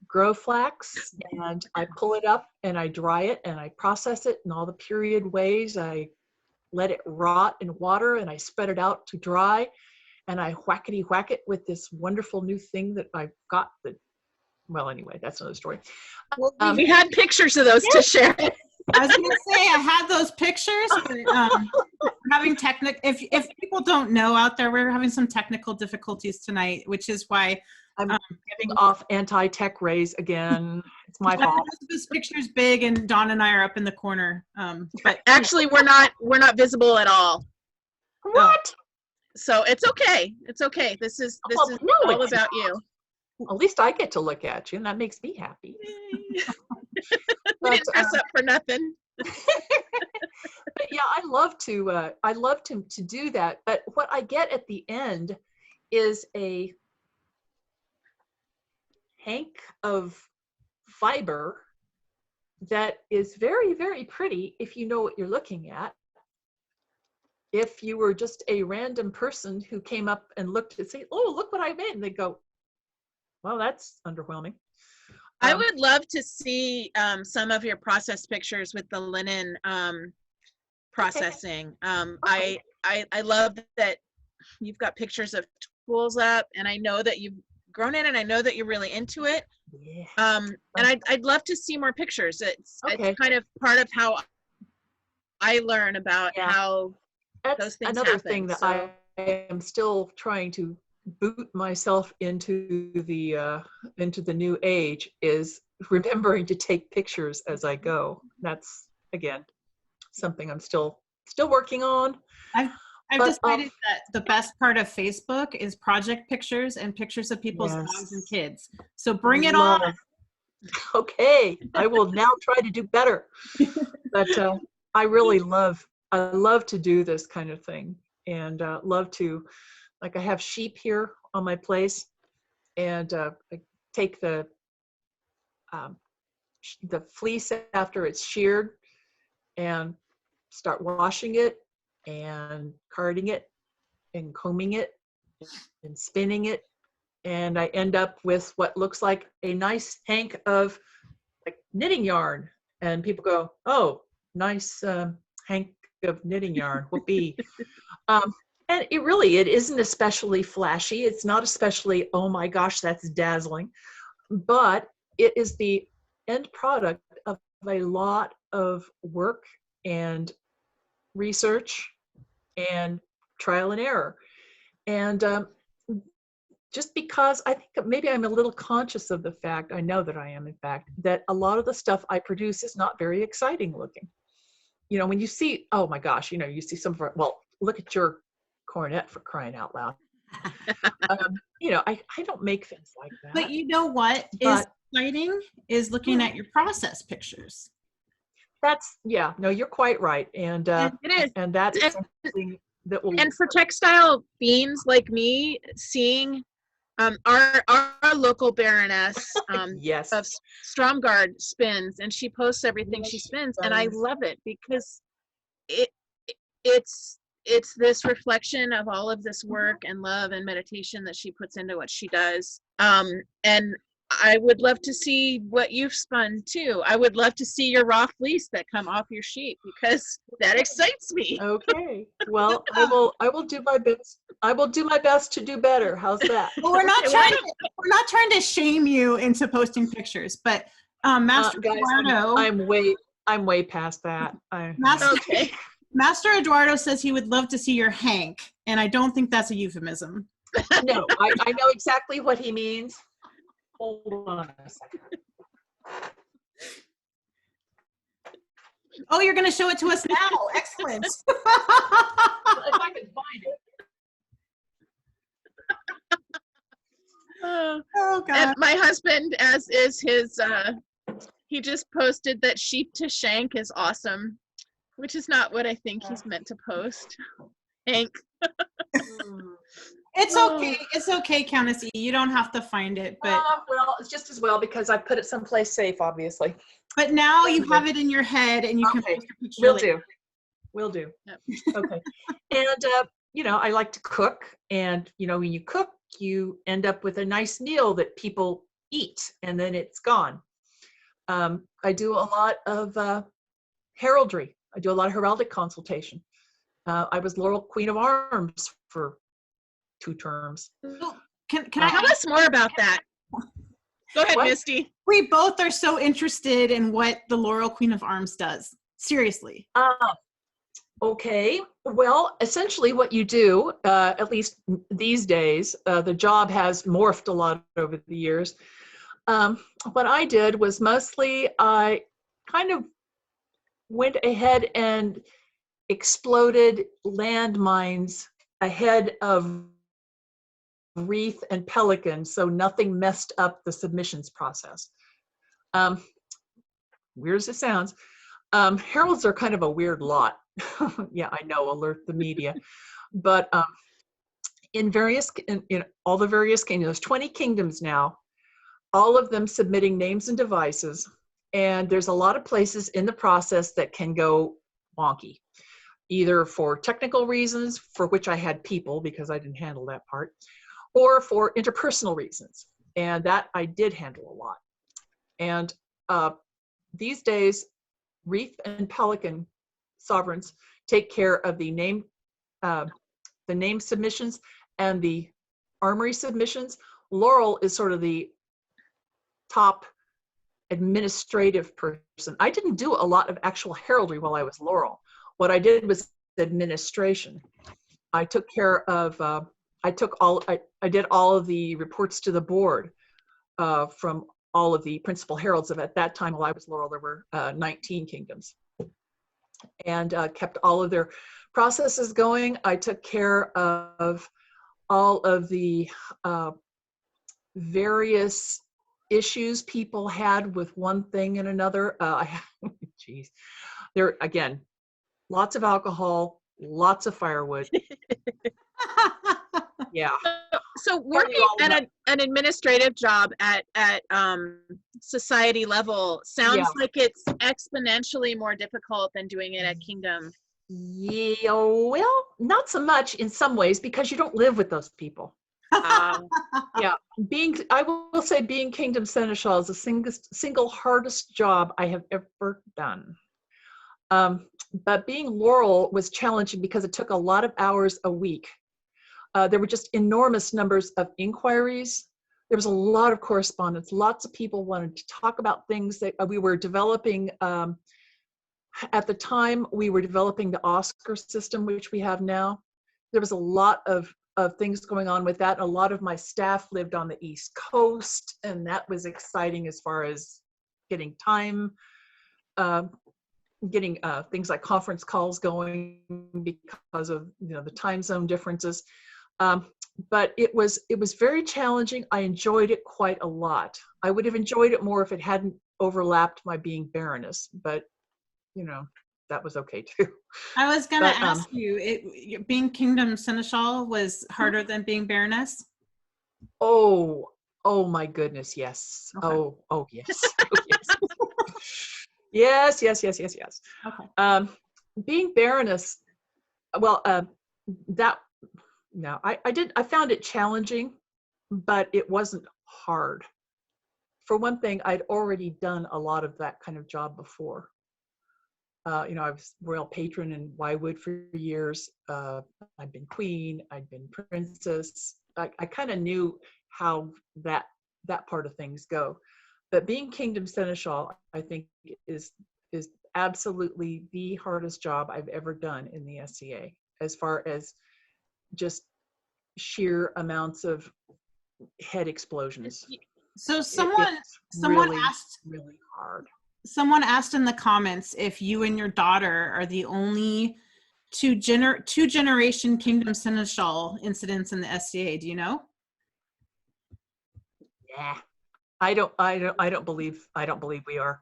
Speaker 2: grow flax and I pull it up and I dry it and I process it in all the period ways. I let it rot in water and I spread it out to dry and I whackety whack it with this wonderful new thing that I've got well, anyway, that's another story.
Speaker 1: Well, we had pictures of those to share.
Speaker 3: I was going to say I had those pictures, but having if people don't know out there, we're having some technical difficulties tonight, which is why
Speaker 2: I'm giving off anti-tech rays again. It's my fault.
Speaker 3: This picture's big, and Dawn and I are up in the corner.
Speaker 1: But actually, we're not visible at all.
Speaker 2: What?
Speaker 1: So it's okay. It's okay. This is all about you.
Speaker 2: At least I get to look at you, and that makes me happy.
Speaker 1: We didn't dress up for nothing.
Speaker 2: But yeah, I love to do that. But what I get at the end is a hank of fiber that is very, very pretty if you know what you're looking at. If you were just a random person who came up and looked and say, "Oh, look what I made," and they go, "Well, that's underwhelming."
Speaker 1: I would love to see some of your process pictures with the linen processing.
Speaker 2: Okay.
Speaker 1: I love that you've got pictures of tools up, and I know that you've grown it, and I know that you're really into it.
Speaker 2: Yeah.
Speaker 1: And I'd love to see more pictures. It's kind of part of how I learn about how those things
Speaker 2: another
Speaker 1: happen.
Speaker 2: thing that I am still trying to boot myself into the new age is remembering to take pictures as I go. That's again something I'm still working on.
Speaker 3: I've decided that the best part of Facebook is project pictures and pictures of people's dogs and kids. So bring it on.
Speaker 2: Okay, I will now try to do better. But I really love to do this kind of thing, and love to, like, I have sheep here on my place, and I take the fleece after it's sheared and start washing it and carding it and combing it and spinning it, and I end up with what looks like a nice hank of like knitting yarn, and people go, "Oh, nice hank of knitting yarn, whoopee." And it isn't especially flashy. It's not especially, oh my gosh, that's dazzling, but it is the end product of a lot of work and research and trial and error. And just because I think maybe I'm a little conscious of the fact, I know that I am, in fact, that a lot of the stuff I produce is not very exciting looking. When you see, oh my gosh, you see some of our, well, look at your cornet, for crying out loud. I don't make things like that.
Speaker 3: But you know what is exciting is looking at your process pictures.
Speaker 2: You're quite right. And
Speaker 1: it is.
Speaker 2: And that is something that will.
Speaker 1: And for textile beings like me, seeing our local Baroness
Speaker 2: yes.
Speaker 1: of Stromgard spins, and she posts everything she spins, and I love it because it's this reflection of all of this work and love and meditation that she puts into what she does. And I would love to see what you've spun too. I would love to see your raw fleece that come off your sheep, because that excites me.
Speaker 2: Okay. Well, I will do my best. I will do my best to do better. How's that?
Speaker 3: Well, we're not trying to shame you into posting pictures, but Master
Speaker 2: guys,
Speaker 3: Eduardo,
Speaker 2: I'm way past that.
Speaker 3: Master Eduardo says he would love to see your hank, and I don't think that's a euphemism.
Speaker 2: No, I know exactly what he means. Hold on a second.
Speaker 3: Oh, you're going to show it to us now. Excellent.
Speaker 2: If I can find it.
Speaker 3: Oh, God.
Speaker 1: And my husband, as is his, he just posted that sheep to shank is awesome, which is not what I think he's meant to post. Hank.
Speaker 3: It's okay. It's okay, Countess E. You don't have to find it, but
Speaker 2: Well, it's just as well because I put it someplace safe, obviously.
Speaker 3: but now you have it in your head and you can
Speaker 2: Okay,
Speaker 3: post a picture
Speaker 2: will
Speaker 3: later.
Speaker 2: do. Will do.
Speaker 1: Yep.
Speaker 2: Okay. And, you know, I like to cook. And, you know, when you cook, you end up with a nice meal that people eat and then it's gone. I do a lot of heraldry. I do a lot of heraldic consultation. I was Laurel Queen of Arms for 2 terms.
Speaker 3: So, Can I
Speaker 1: Tell us more about that. Go ahead,
Speaker 2: What?
Speaker 1: Misty.
Speaker 3: We both are so interested in what the Laurel Queen of Arms does. Seriously.
Speaker 2: Okay. Well, essentially what you do, at least these days, the job has morphed a lot over the years. What I did was mostly I kind of went ahead and exploded landmines ahead of wreath and pelican, so nothing messed up the submissions process. Weird as it sounds, heralds are kind of a weird lot. Yeah, I know, alert the media. But in all the various kingdoms, there's 20 kingdoms now, all of them submitting names and devices. And there's a lot of places in the process that can go wonky, either for technical reasons, for which I had people because I didn't handle that part, or for interpersonal reasons. And that I did handle a lot. And these days, wreath and pelican sovereigns take care of the name submissions and the armory submissions. Laurel is sort of the top administrative person. I didn't do a lot of actual heraldry while I was Laurel. What I did was administration. I took care of, I did all of the reports to the board from all of the principal heralds of, at that time while I was Laurel, there were 19 kingdoms, and kept all of their processes going. I took care of all of the various issues people had with one thing and another. Geez, there again, lots of alcohol, lots of firewood. Yeah.
Speaker 1: So working at an administrative job at society level sounds like it's exponentially more difficult than doing it at kingdom.
Speaker 2: Yeah, well, not so much in some ways because you don't live with those people. Yeah, I will say being Kingdom Seneschal is the single hardest job I have ever done. But being Laurel was challenging because it took a lot of hours a week. There were just enormous numbers of inquiries. There was a lot of correspondence. Lots of people wanted to talk about things that we were developing. At the time, we were developing the Oscar system, which we have now. There was a lot of things going on with that. A lot of my staff lived on the East Coast, and that was exciting as far as getting time, getting things like conference calls going because of the time zone differences. But it was very challenging. I enjoyed it quite a lot. I would have enjoyed it more if it hadn't overlapped my being Baroness, but that was okay too.
Speaker 3: I was going to ask you, being Kingdom Seneschal was harder than being Baroness?
Speaker 2: Oh my goodness, yes. Okay. Oh yes. Yes. Yes.
Speaker 3: Okay.
Speaker 2: Being Baroness, well, I found it challenging, but it wasn't hard. For one thing, I'd already done a lot of that kind of job before. I was royal patron in Wywood for years. I'd been queen, I'd been princess. I kind of knew how that part of things go. But being Kingdom Seneschal, I think is absolutely the hardest job I've ever done in the SCA, as far as just sheer amounts of head explosions.
Speaker 3: So someone
Speaker 2: really,
Speaker 3: asked
Speaker 2: really hard.
Speaker 3: Someone asked in the comments if you and your daughter are the only two generation Kingdom Seneschal incidents in the SCA. Do you know?
Speaker 2: Yeah. I don't believe we are.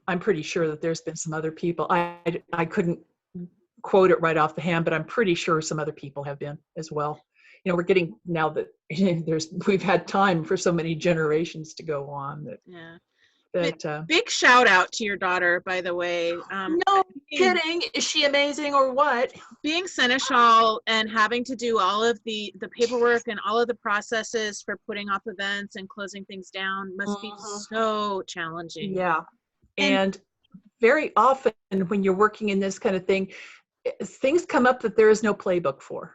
Speaker 2: I'm pretty sure that there's been some other people. I couldn't quote it right off the hand, but I'm pretty sure some other people have been as well. You know, we're getting now that we've had time for so many generations to go on that.
Speaker 1: Yeah.
Speaker 2: That
Speaker 1: big shout out to your daughter, by the way.
Speaker 2: no kidding. Is she amazing or what?
Speaker 1: Being seneschal and having to do all of the paperwork and all of the processes for putting off events and closing things down must be so challenging.
Speaker 2: Yeah. And very often when you're working in this kind of thing, things come up that there is no playbook for.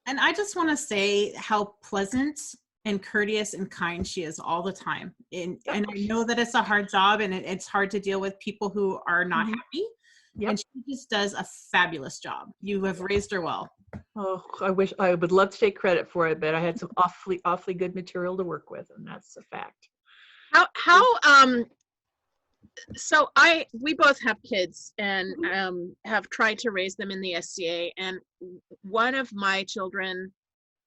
Speaker 3: And I just want to say how pleasant and courteous and kind she is all the time. And I know that it's a hard job and it's hard to deal with people who are not happy. Yep. And she just does a fabulous job. You have raised her well.
Speaker 2: Oh, I would love to take credit for it, but I had some awfully good material to work with, and that's a fact.
Speaker 1: So we both have kids and have tried to raise them in the SCA, and one of my children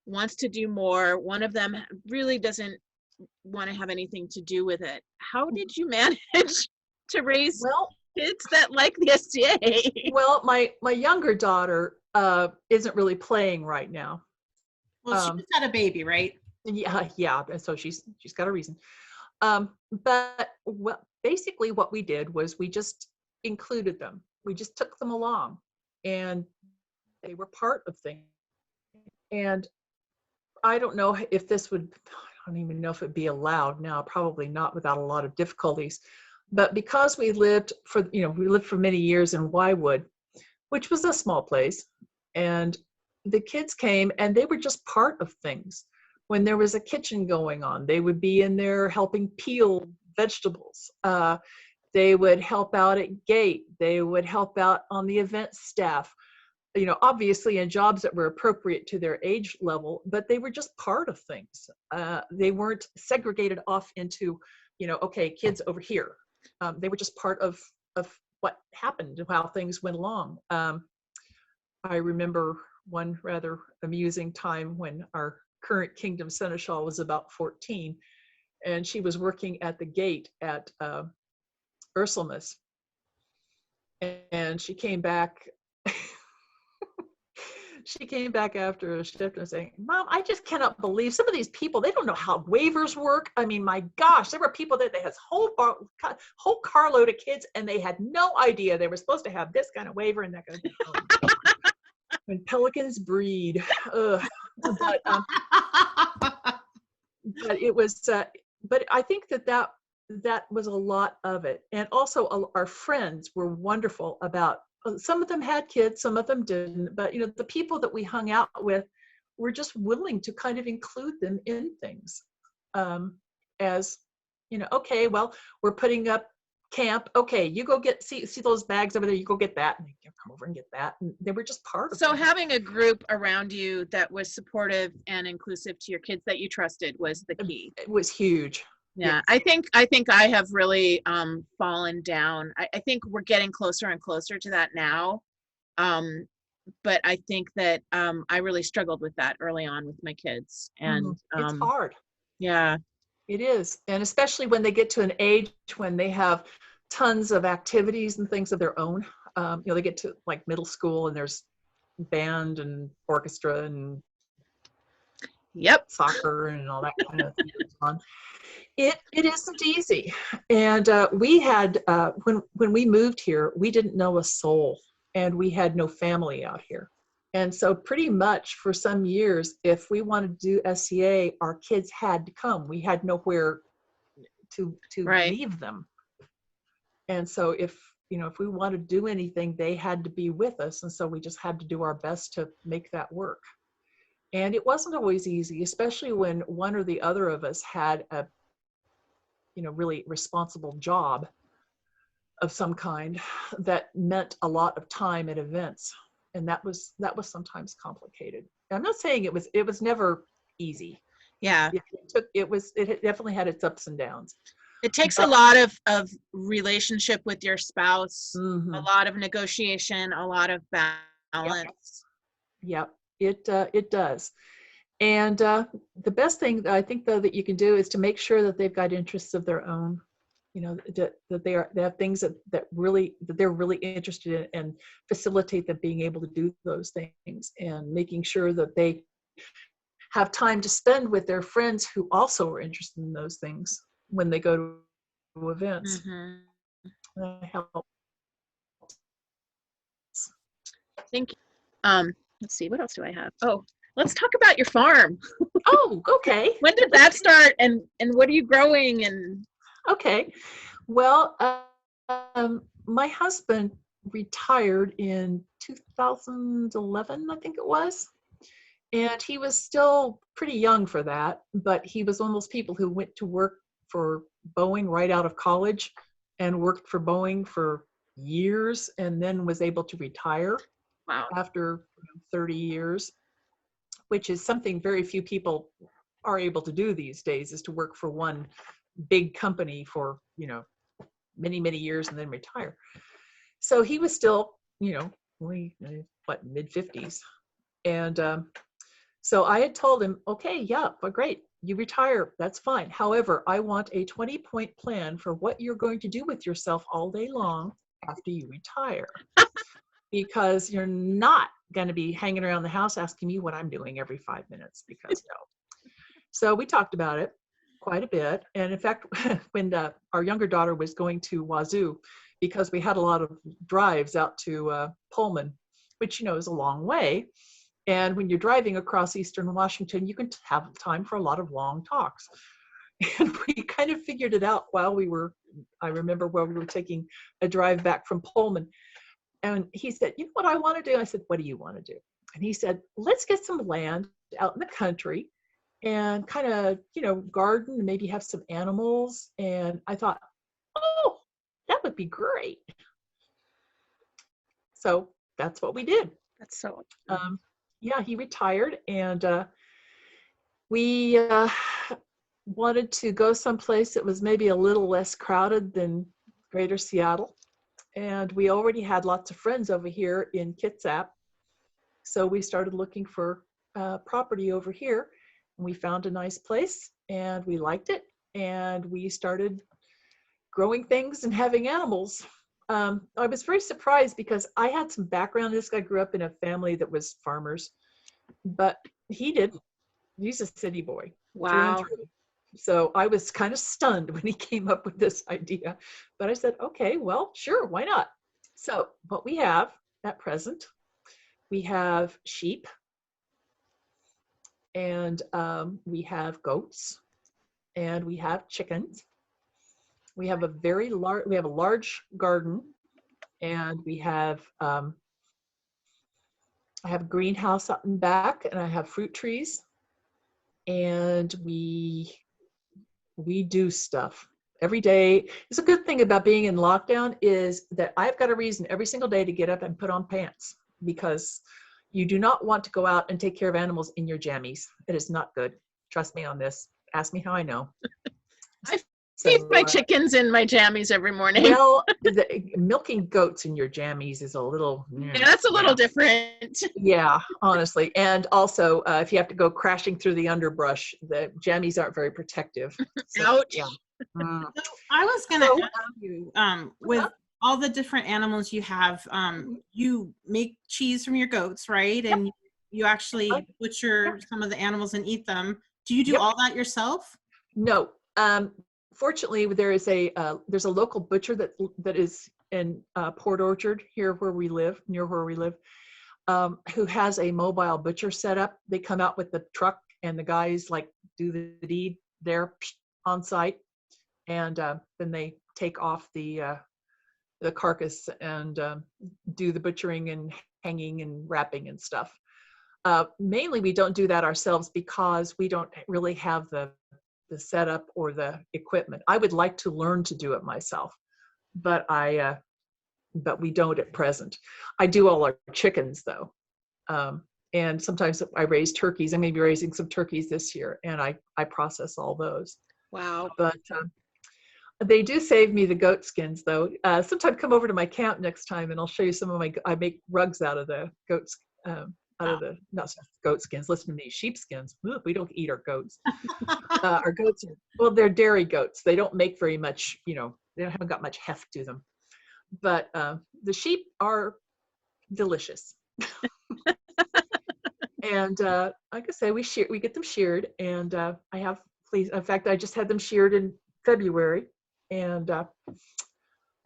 Speaker 1: wants to do more. One of them really doesn't want to have anything to do with it. How did you manage to raise kids that like the SCA?
Speaker 2: Well, my younger daughter isn't really playing right now.
Speaker 3: Well, she just had a baby, right?
Speaker 2: Yeah. And so she's got a reason. But basically what we did was we just included them. We just took them along, and they were part of things. And I don't know if this would, I don't even know if it'd be allowed now, probably not without a lot of difficulties. But because we lived for many years in Wywood, which was a small place, and the kids came and they were just part of things. When there was a kitchen going on, they would be in there helping peel vegetables. They would help out at gate. They would help out on the event staff, obviously in jobs that were appropriate to their age level, but they were just part of things. They weren't segregated off into, okay, kids over here. They were just part of what happened, how things went along. I remember one rather amusing time when our current Kingdom Seneschal was about 14, and she was working at the gate at Ursulmus, and she came back. She came back after a shift and saying, "Mom, I just cannot believe some of these people, they don't know how waivers work. I mean, my gosh, there were people that they had whole carload of kids and they had no idea they were supposed to have this kind of waiver and that kind of thing." When pelicans breed. But it was, but I think that was a lot of it. And also our friends were wonderful about, some of them had kids, some of them didn't, but the people that we hung out with were just willing to kind of include them in things. As okay, well, we're putting up camp. Okay, you go see those bags over there, you go get that, and you come over and get that. And they were just part of it.
Speaker 1: So having a group around you that was supportive and inclusive to your kids that you trusted was the key.
Speaker 2: It was huge.
Speaker 1: Yeah, yes. I think I have really fallen down. I think we're getting closer and closer to that now. But I think that I really struggled with that early on with my kids. And
Speaker 2: it's hard.
Speaker 1: Yeah.
Speaker 2: It is. And especially when they get to an age when they have tons of activities and things of their own. They get to like middle school and there's band and orchestra and soccer and all that kind of thing. It isn't easy. And we had, when we moved here, we didn't know a soul and we had no family out here. And so pretty much for some years, if we wanted to do SCA, our kids had to come. We had nowhere to leave them. And so if we wanted to do anything, they had to be with us. And so we just had to do our best to make that work. And it wasn't always easy, especially when one or the other of us had a really responsible job of some kind that meant a lot of time at events. And that was sometimes complicated. I'm not saying it was never easy.
Speaker 1: Yeah.
Speaker 2: It definitely had its ups and downs.
Speaker 1: It takes a
Speaker 2: But
Speaker 1: lot of relationship with your spouse, a
Speaker 2: mhm,
Speaker 1: lot of negotiation, a lot of
Speaker 2: yep,
Speaker 1: balance.
Speaker 2: yep, it does. And the best thing that I think though that you can do is to make sure that they've got interests of their own. You know, that they have things that they're really interested in, and facilitate them being able to do those things, and making sure that they have time to spend with their friends who also are interested in those things when they go to events.
Speaker 1: Mm-hmm.
Speaker 2: That helps.
Speaker 1: Thank you. Let's see, what else do I have? Oh, let's talk about your farm.
Speaker 2: Oh, okay.
Speaker 1: When did that start, and what are you growing? And
Speaker 2: Okay. Well, my husband retired in 2011, I think it was. And he was still pretty young for that, but he was one of those people who went to work for Boeing right out of college and worked for Boeing for years and then was able to retire
Speaker 1: wow.
Speaker 2: after 30 years, which is something very few people are able to do these days, is to work for one big company for, many, many years and then retire. So he was still, mid 50s. And so I had told him, okay, yeah, but great, you retire, that's fine. However, I want a 20-point plan for what you're going to do with yourself all day long after you retire. Because you're not going to be hanging around the house asking me what I'm doing every 5 minutes, because no. So we talked about it quite a bit. And in fact, when our younger daughter was going to Wazoo, because we had a lot of drives out to Pullman, which, is a long way. And when you're driving across Eastern Washington, you can have time for a lot of long talks. And we kind of figured it out I remember while we were taking a drive back from Pullman. And he said, you know what I want to do? I said, what do you want to do? And he said, let's get some land out in the country and kind of, garden and maybe have some animals. And I thought, oh, that would be great. So that's what we did.
Speaker 1: That's so
Speaker 2: Yeah, he retired, and we wanted to go someplace that was maybe a little less crowded than Greater Seattle. And we already had lots of friends over here in Kitsap. So we started looking for property over here, and we found a nice place and we liked it. And we started growing things and having animals. I was very surprised because I had some background. This guy grew up in a family that was farmers, but he didn't. He's a city boy through and
Speaker 1: wow.
Speaker 2: through. So I was kind of stunned when he came up with this idea. But I said, okay, well, sure, why not? So what we have at present, we have sheep, and we have goats, and we have chickens. We have a large garden, and we have I have a greenhouse out in back, and I have fruit trees, and we do stuff every day. It's a good thing about being in lockdown is that I've got a reason every single day to get up and put on pants, because you do not want to go out and take care of animals in your jammies. It is not good. Trust me on this. Ask me how I know.
Speaker 1: I feed my chickens in my jammies every morning.
Speaker 2: Well, milking goats in your jammies is a little...
Speaker 1: Yeah, that's a little different.
Speaker 2: Yeah, honestly. And also, if you have to go crashing through the underbrush, the jammies aren't very protective. So,
Speaker 1: ouch.
Speaker 2: yeah.
Speaker 3: So I was going to ask you, with all the different animals you have, you make cheese from your goats, right?
Speaker 2: Yep.
Speaker 3: And you actually butcher some of the animals and eat them. Do you do all that yourself?
Speaker 2: No. Fortunately, there's a local butcher that is in Port Orchard here near where we live, who has a mobile butcher set up. They come out with the truck, and the guys do the deed there on site, and then they take off the carcass and do the butchering and hanging and wrapping and stuff. Mainly, we don't do that ourselves because we don't really have the setup or the equipment. I would like to learn to do it myself, but we don't at present. I do all our chickens though. And sometimes I raise turkeys. I may be raising some turkeys this year, and I process all those.
Speaker 1: Wow.
Speaker 2: But They do save me the goat skins, though. Sometime come over to my camp next time, and I'll show you some of I make rugs out of the goats, out of the, not goat skins. Listen to me, sheep skins. Ugh, we don't eat our goats. Our goats are, well, they're dairy goats. They don't make very much, they haven't got much heft to them. But the sheep are delicious. And like I say, we get them sheared, and I have fleece. In fact, I just had them sheared in February, and I've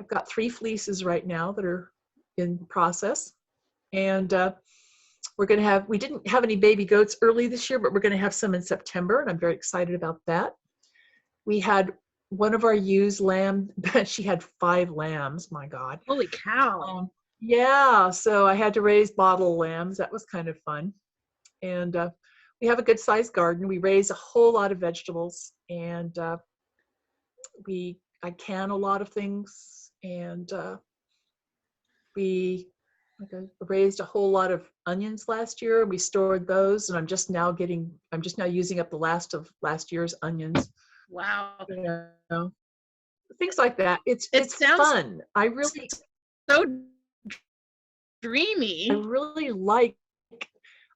Speaker 2: got 3 fleeces right now that are in process. And we're going to have, we didn't have any baby goats early this year, but we're going to have some in September, and I'm very excited about that. We had one of our ewes lamb, she had 5 lambs, my God.
Speaker 1: Holy cow.
Speaker 2: Yeah, so I had to raise bottle lambs. That was kind of fun. And we have a good sized garden. We raise a whole lot of vegetables, and I can a lot of things, and we raised a whole lot of onions last year. We stored those, and I'm just now using up the last of last year's onions.
Speaker 1: Wow.
Speaker 2: Things like that. It's fun. I really
Speaker 1: so dreamy.
Speaker 2: I really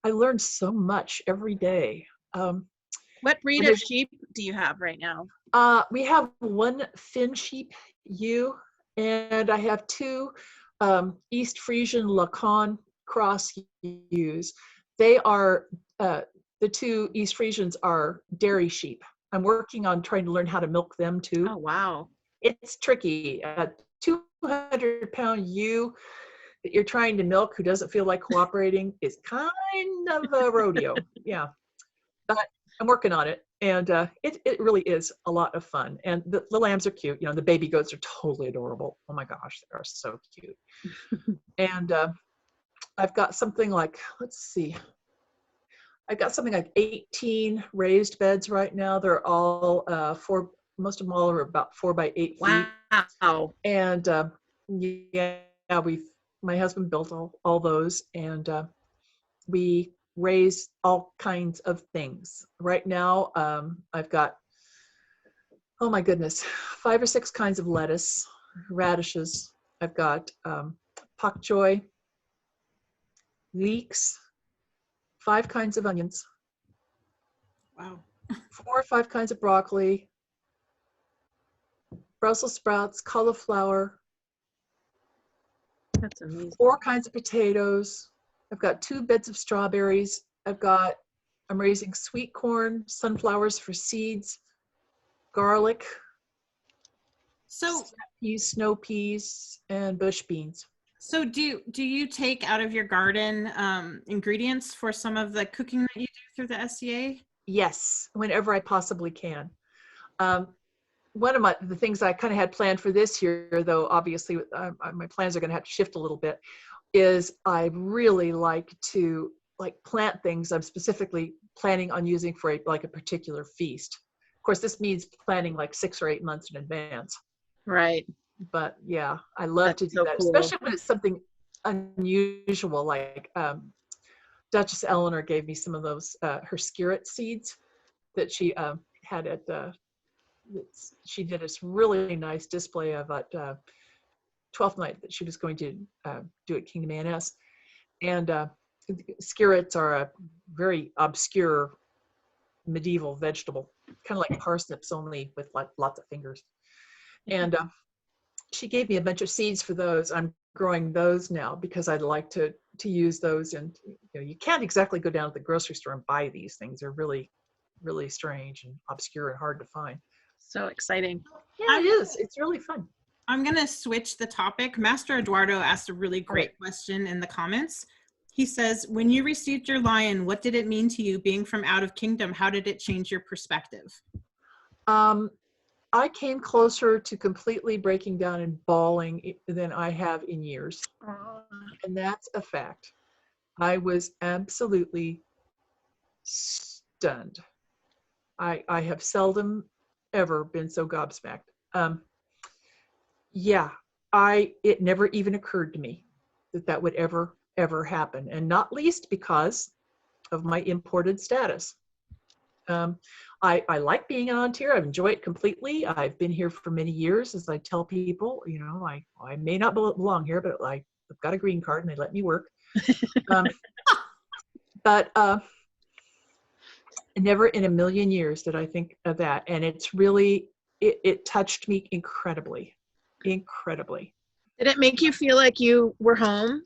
Speaker 2: I learned so much every day.
Speaker 1: What breed of sheep do you have right now?
Speaker 2: We have 1 Finn sheep ewe, and I have 2 East Frisian Lacan cross ewes. They are, the 2 East Frisians are dairy sheep. I'm working on trying to learn how to milk them too.
Speaker 1: Oh, wow.
Speaker 2: It's tricky. A 200-pound ewe that you're trying to milk who doesn't feel like cooperating is kind of a rodeo. Yeah. But I'm working on it, and it really is a lot of fun. And the lambs are cute. The baby goats are totally adorable. Oh my gosh, they are so cute. And I've got something like, let's see, I've got something like 18 raised beds right now. They're all most of them all are about 4 by 8 feet.
Speaker 1: Wow.
Speaker 2: And yeah, my husband built all those, and we raise all kinds of things. Right now, I've got, oh my goodness, 5 or 6 kinds of lettuce, radishes. I've got pak choy, leeks, 5 kinds of onions.
Speaker 3: Wow.
Speaker 2: 4 or 5 kinds of broccoli, Brussels sprouts, cauliflower.
Speaker 1: That's amazing.
Speaker 2: 4 kinds of potatoes. I've got 2 beds of strawberries. I'm raising sweet corn, sunflowers for seeds, garlic, snow peas, and bush beans.
Speaker 3: So do you take out of your garden ingredients for some of the cooking that you do through the SCA?
Speaker 2: Yes, whenever I possibly can. One of the things I kind of had planned for this year, though obviously my plans are going to have to shift a little bit, is I really like to plant things I'm specifically planning on using for a particular feast. Of course, this means planning 6 or 8 months in advance.
Speaker 1: Right.
Speaker 2: But yeah, I love to do that, cool. Especially when it's something unusual, like Duchess Eleanor gave me some of those, her skirret seeds that she had at she did this really nice display of at 12th night that she was going to do at Kingdom A&S. And skirrets are a very obscure medieval vegetable, kind of like parsnips, only with lots of fingers. And she gave me a bunch of seeds for those. I'm growing those now because I'd like to use those. And you can't exactly go down to the grocery store and buy these things. They're really, really strange and obscure and hard to find.
Speaker 1: So exciting.
Speaker 2: Yeah, it is. It's really fun.
Speaker 3: I'm going to switch the topic. Master Eduardo asked a really great question in the comments. He says, when you received your lion, what did it mean to you being from out of kingdom? How did it change your perspective?
Speaker 2: I came closer to completely breaking down and bawling than I have in years. And that's a fact. I was absolutely stunned. I have seldom ever been so gobsmacked. It never even occurred to me that would ever happen, and not least because of my imported status. I like being on Tir. I enjoy it completely. I've been here for many years. As I tell people, I may not belong here, but I've got a green card and they let me work. Um, but never in a million years did I think of that. And it's really, it touched me incredibly.
Speaker 1: Did it make you feel like you were home?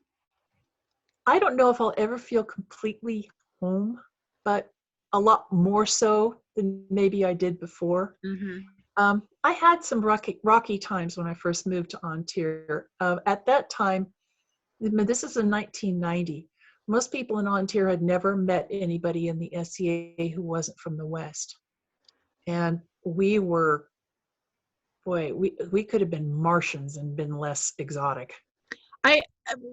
Speaker 2: I don't know if I'll ever feel completely home, but a lot more so than maybe I did before.
Speaker 1: Mm-hmm.
Speaker 2: I had some rocky times when I first moved to An Tir. At that time, this is in 1990. Most people in An Tir had never met anybody in the SCA who wasn't from the West. And we were, we could have been Martians and been less exotic.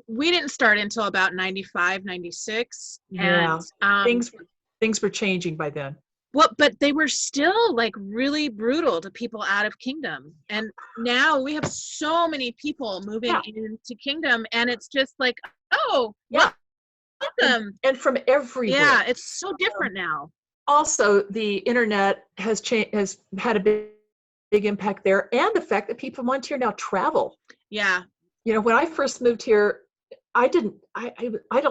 Speaker 1: We didn't start until about 95, 96.
Speaker 2: Yeah,
Speaker 1: And
Speaker 2: things were changing by then.
Speaker 1: well, but they were still like really brutal to people out of Kingdom. And now we have so many people moving into Kingdom, and it's just like, oh,
Speaker 2: yeah,
Speaker 1: welcome.
Speaker 2: And from everywhere.
Speaker 1: Yeah, it's so different now.
Speaker 2: Also, the internet has had a big impact there, and the fact that people want Tir now travel.
Speaker 1: Yeah.
Speaker 2: When I first moved here, I don't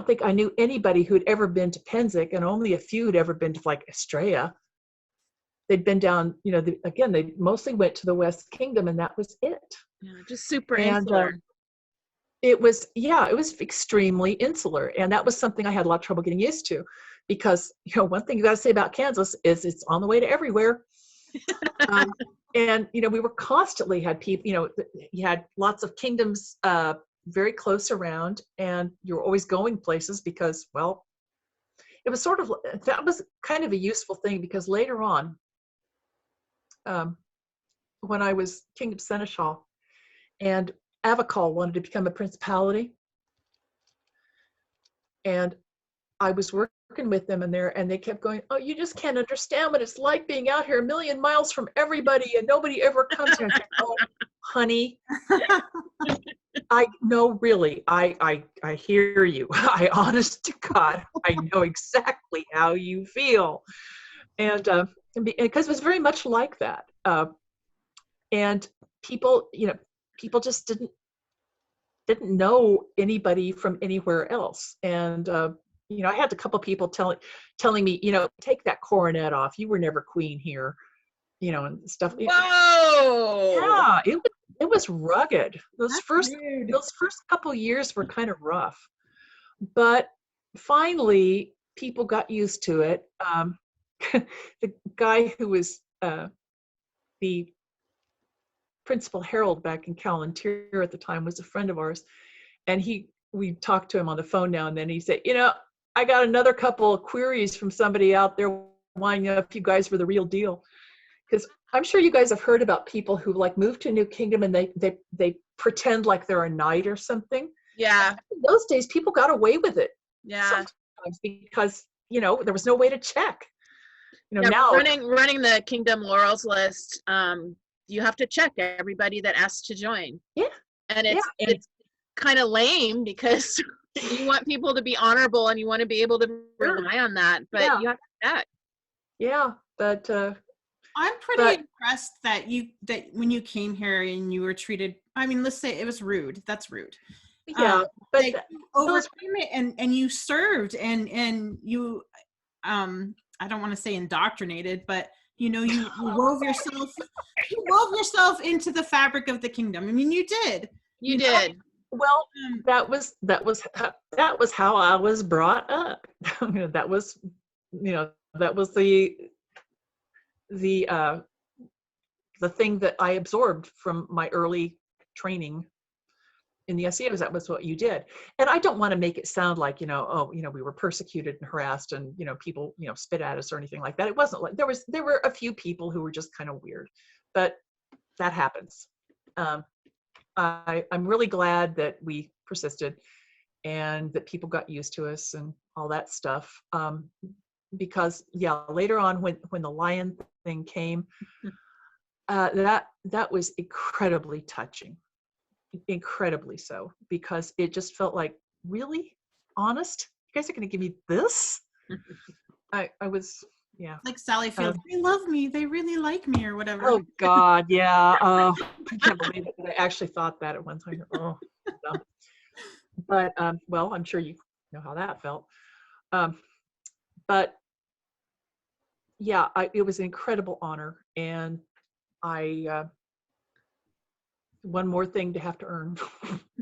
Speaker 2: think I knew anybody who'd ever been to Penzic, and only a few had ever been to like Estrella. They'd been down, again, they mostly went to the West Kingdom, and that was it.
Speaker 1: Yeah, just super insular.
Speaker 2: It was extremely insular, and that was something I had a lot of trouble getting used to, because one thing you got to say about Kansas is it's on the way to everywhere. And we were constantly had people, you had lots of kingdoms very close around, and you're always going places because, well, it was that was kind of a useful thing, because later on, when I was Kingdom Seneschal and Avicol wanted to become a principality, and I was working with them and they kept going, oh, you just can't understand what it's like being out here a million miles from everybody and nobody ever comes here. Oh, honey, really, I hear you. I honest to God, I know exactly how you feel. And because it was very much like that. And people just didn't know anybody from anywhere else. And I had a couple people telling me, take that coronet off. You were never queen here, and stuff.
Speaker 1: Whoa!
Speaker 2: Yeah, it was rugged. Those first couple years were kind of rough, but finally people got used to it. The guy who was the principal herald back in An Tir at the time was a friend of ours, and we talked to him on the phone now and then. He said, I got another couple of queries from somebody out there wanting to know if you guys were the real deal. Because I'm sure you guys have heard about people who like move to a new kingdom and they pretend like they're a knight or something.
Speaker 1: Yeah.
Speaker 2: In those days, people got away with it.
Speaker 1: Yeah.
Speaker 2: Sometimes because, there was no way to check.
Speaker 1: Now running the Kingdom Laurels list, you have to check everybody that asks to join.
Speaker 2: Yeah.
Speaker 1: And it's kind of lame, because you want people to be honorable and you want to be able to rely on that, but you have to check. Yeah,
Speaker 2: but
Speaker 3: I'm pretty impressed that when you came here and you were treated, let's say it was rude. That's rude.
Speaker 2: Yeah,
Speaker 3: but you overcame it and you served and you, I don't want to say indoctrinated, but you wove yourself into the fabric of the kingdom. You did.
Speaker 1: You did.
Speaker 2: Well, that was how I was brought up. That was the thing that I absorbed from my early training in the SEA, was that was what you did. And I don't want to make it sound like, we were persecuted and harassed and, people, spit at us or anything like that. It wasn't like there were a few people who were just kind of weird, but that happens. I'm really glad that we persisted and that people got used to us and all that stuff. Because later on when the lion thing came, that was incredibly touching, incredibly so, because it just felt like, really, honest, you guys are going to give me this? I was Yeah.
Speaker 3: Like Sally Field, they love me, they really like me, or whatever.
Speaker 2: Oh God, yeah. I can't believe it, but I actually thought that at one time. Oh, dumb. But well, I'm sure you know how that felt. Um, but yeah, it was an incredible honor, and I one more thing to have to earn.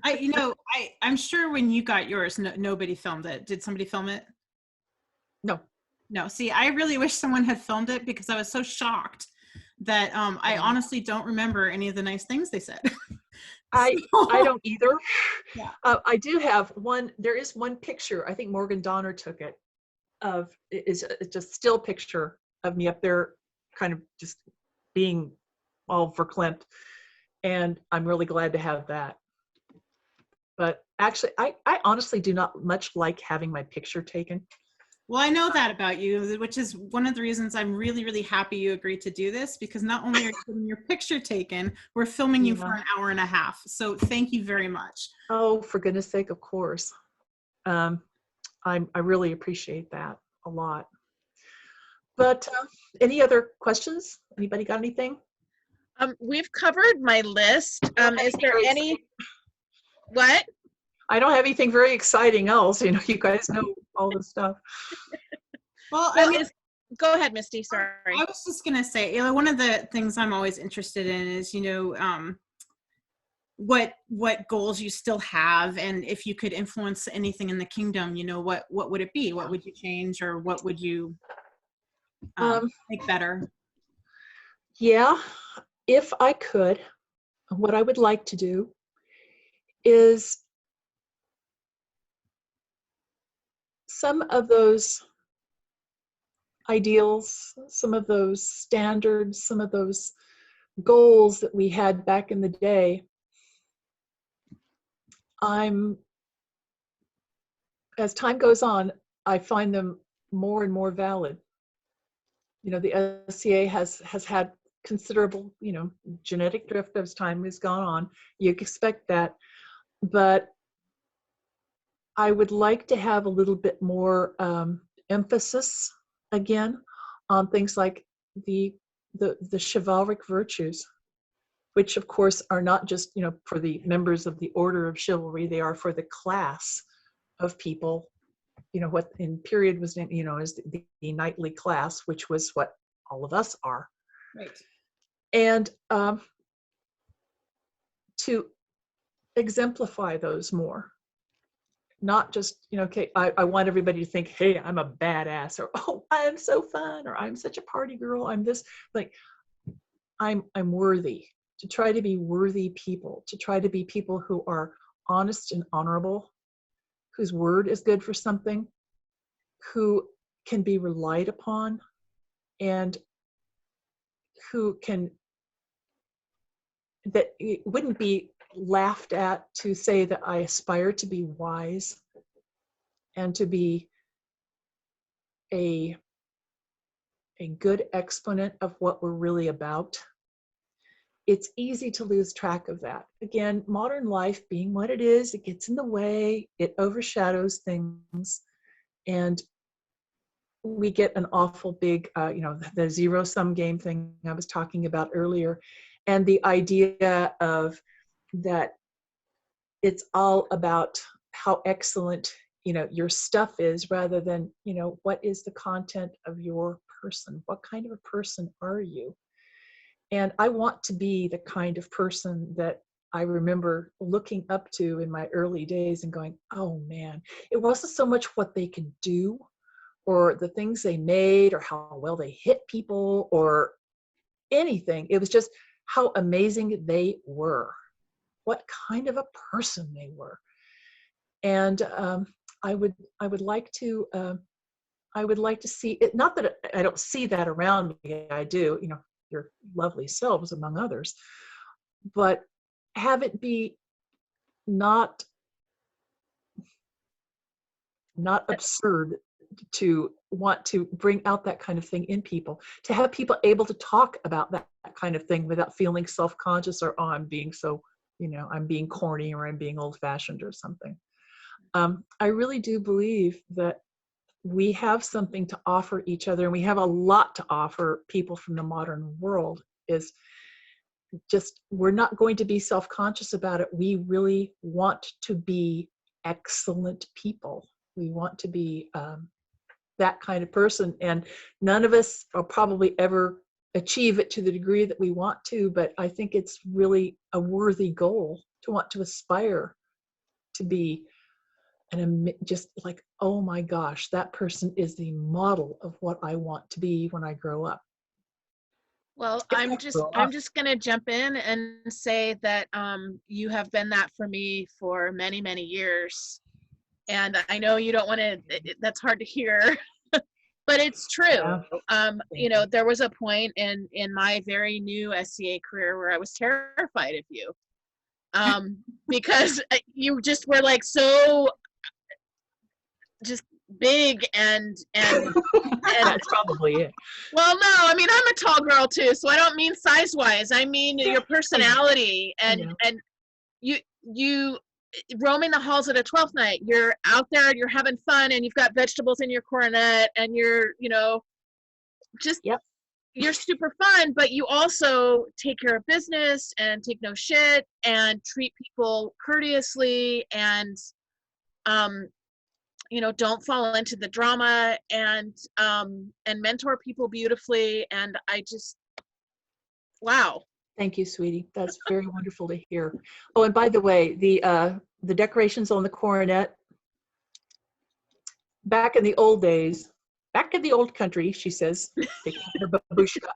Speaker 3: I'm sure when you got yours, nobody filmed it. Did somebody film it?
Speaker 2: No.
Speaker 3: No. See, I really wish someone had filmed it because I was so shocked that I honestly don't remember any of the nice things they said.
Speaker 2: I don't either.
Speaker 3: Yeah.
Speaker 2: I do have one. There is one picture. I think Morgan Donner took it. It's just still picture of me up there, kind of just being all verklempt, and I'm really glad to have that. But actually, I honestly do not much like having my picture taken.
Speaker 3: Well, I know that about you, which is one of the reasons I'm really, really happy you agreed to do this, because not only are you getting your picture taken, we're filming you for an hour and a half. So thank you very much.
Speaker 2: Oh, for goodness sake, of course. I really appreciate that a lot. But any other questions? Anybody got anything?
Speaker 1: We've covered my list. Is there any? What?
Speaker 2: I don't have anything very exciting else. You know, you guys know all this stuff.
Speaker 3: Well,
Speaker 1: I mean, go ahead, Misty. Sorry.
Speaker 3: I was just gonna say, one of the things I'm always interested in is, what goals you still have, and if you could influence anything in the kingdom, what would it be? What would you change, or what would you make better?
Speaker 2: Yeah, if I could, what I would like to do is some of those ideals, some of those standards, some of those goals that we had back in the day, as time goes on, I find them more and more valid. You know, the SCA has had considerable, genetic drift as time has gone on. You expect that. But I would like to have a little bit more emphasis again on things like the chivalric virtues, which of course are not just for the members of the order of chivalry. They are for the class of people. What in period was is the knightly class, which was what all of us are.
Speaker 3: Right.
Speaker 2: And to exemplify those more. Not just, okay, I want everybody to think, hey, I'm a badass, or, oh, I'm so fun, or I'm such a party girl, I'm this, like, I'm worthy, to try to be worthy people, to try to be people who are honest and honorable, whose word is good for something, who can be relied upon, and who can, that it wouldn't be laughed at to say that I aspire to be wise and to be a good exponent of what we're really about. It's easy to lose track of that. Again, modern life being what it is, it gets in the way, it overshadows things, and we get an awful big, the zero-sum game thing I was talking about earlier, and the idea of that it's all about how excellent your stuff is, rather than what is the content of your person, what kind of a person are you. And I want to be the kind of person that I remember looking up to in my early days and going, oh man, it wasn't so much what they could do or the things they made or how well they hit people or anything. It was just how amazing they were, what kind of a person they were. And I would like to see it. Not that I don't see that around me. I do. Your lovely selves among others, but have it be not absurd to want to bring out that kind of thing in people. To have people able to talk about that kind of thing without feeling self-conscious or, oh, I'm being so, I'm being corny or I'm being old-fashioned or something. I really do believe that we have something to offer each other, and we have a lot to offer people from the modern world, is just, we're not going to be self-conscious about it. We really want to be excellent people. We want to be that kind of person, and none of us will probably ever achieve it to the degree that we want to, but I think it's really a worthy goal to want to aspire to be. And just like, oh my gosh, that person is the model of what I want to be when I grow up.
Speaker 1: Well,
Speaker 2: If
Speaker 1: I'm
Speaker 2: I
Speaker 1: just
Speaker 2: grow
Speaker 1: I'm
Speaker 2: up.
Speaker 1: just gonna jump in and say that you have been that for me for many, many years. And I know you don't want to, that's hard to hear, but it's true.
Speaker 2: Yeah.
Speaker 1: You know, there was a point in my very new SCA career where I was terrified of you, because you just were like so just big and
Speaker 2: That's probably it.
Speaker 1: well, no, I mean, I'm a tall girl too, so I don't mean size wise. I mean your personality, and you roaming the halls at a 12th night. You're out there and you're having fun, and you've got vegetables in your cornet, and you're, you know, just you're super fun, but you also take care of business and take no shit and treat people courteously, and you know, don't fall into the drama, and mentor people beautifully. And I just, wow.
Speaker 2: Thank you, sweetie. That's very wonderful to hear. Oh, and by the way, the decorations on the coronet, back in the old days, back in the old country, she says, taking her babushka.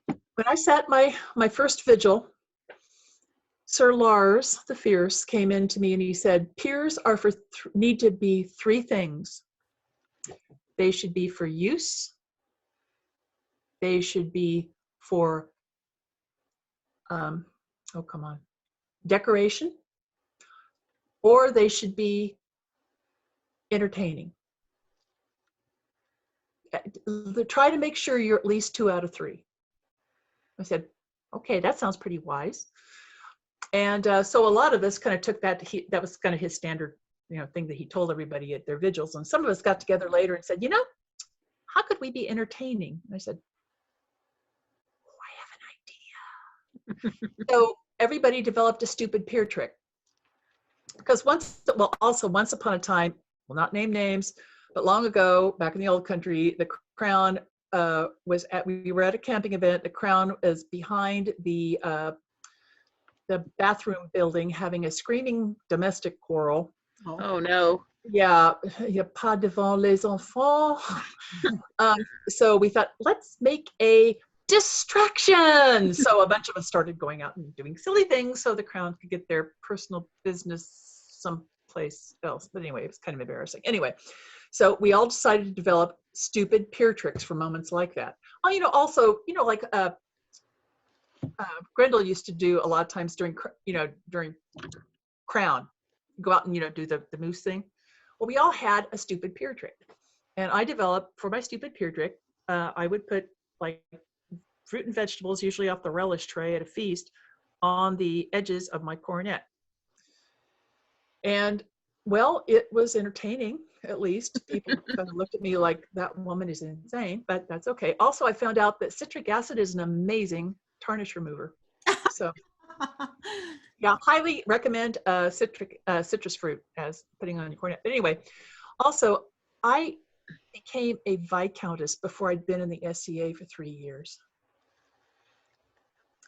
Speaker 2: When I sat my first vigil, Sir Lars the Fierce came in to me and he said, peers are for need to be three things. They should be for use, they should be for decoration, or they should be entertaining. Try to make sure you're at least 2 out of 3. I said, okay, that sounds pretty wise. And so a lot of us kind of took that. That was kind of his standard, thing that he told everybody at their vigils. And some of us got together later and said, how could we be entertaining? And I said, I have an idea. So everybody developed a stupid peer trick. Because once upon a time, we'll not name names, but long ago, back in the old country, the Crown we were at a camping event. The Crown was behind the bathroom building having a screaming domestic quarrel.
Speaker 1: Oh no.
Speaker 2: Yeah, pas devant les enfants. So we thought, let's make a distraction. So a bunch of us started going out and doing silly things so the Crown could get their personal business someplace else. But anyway, it was kind of embarrassing. Anyway, so we all decided to develop stupid peer tricks for moments like that. Oh, also, like Grendel used to do a lot of times during Crown, go out and do the moose thing. Well, we all had a stupid peer trick, and I developed for my stupid peer trick. I would put like fruit and vegetables, usually off the relish tray at a feast, on the edges of my coronet. And well, it was entertaining. At least people kind of looked at me like that woman is insane, but that's okay. Also, I found out that citric acid is an amazing tarnish remover. So yeah, highly recommend citrus fruit as putting on your cornet. But anyway, also I became a viscountess before I'd been in the SCA for 3 years.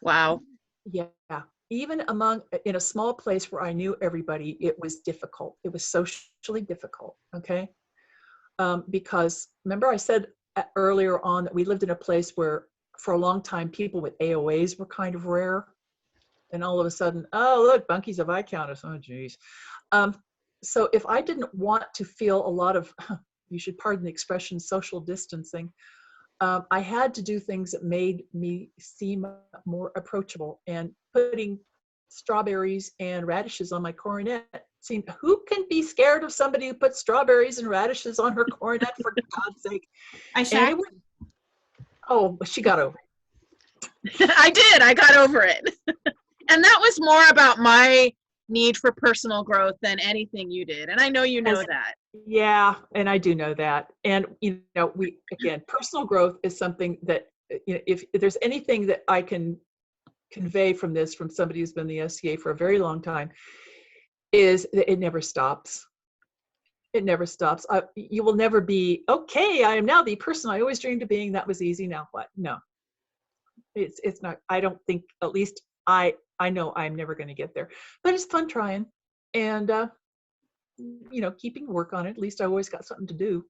Speaker 1: Wow.
Speaker 2: Yeah. Even in a small place where I knew everybody, it was difficult. It was socially difficult. Okay. Because remember I said earlier on that we lived in a place where for a long time people with AOAs were kind of rare. And all of a sudden, oh, look, Bunky's a viscountess. Oh, geez. So if I didn't want to feel a lot of, you should pardon the expression, social distancing, I had to do things that made me seem more approachable. And putting strawberries and radishes on my coronet seemed, who can be scared of somebody who puts strawberries and radishes on her coronet, for God's sake? She got over it.
Speaker 1: I got over it. And that was more about my need for personal growth than anything you did. And I know you know that.
Speaker 2: Yeah, and I do know that. And, we, again, personal growth is something that, if there's anything that I can convey from this, from somebody who's been in the SCA for a very long time, is that it never stops. It never stops. You will never be, okay, I am now the person I always dreamed of being. That was easy. Now what? No, it's not. I don't think, at least I know I'm never going to get there, but it's fun trying. And, keeping work on it. At least I always got something to do.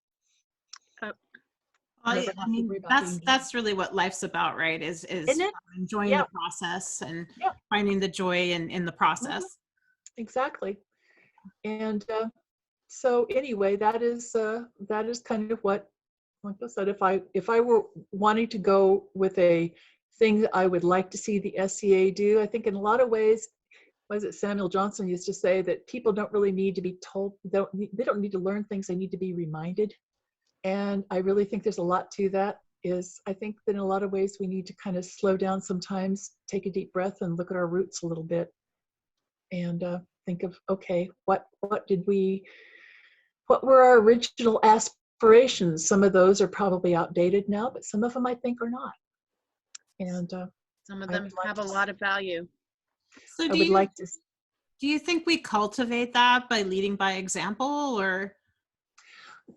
Speaker 3: I mean, that's really what life's about, right? Is enjoying the process and finding the joy in the process.
Speaker 2: Exactly. And so anyway, that is kind of what, like I said, if I were wanting to go with a thing that I would like to see the SCA do, I think in a lot of ways, was it Samuel Johnson used to say that people don't really need to be told, they don't need to learn things, they need to be reminded. And I really think there's a lot to that. I think that in a lot of ways we need to kind of slow down sometimes, take a deep breath and look at our roots a little bit, and think of, okay, what were our original aspirations? Some of those are probably outdated now, but some of them I think are not. And
Speaker 1: some of them have a lot of value.
Speaker 3: So do you think we cultivate that by leading by example, or?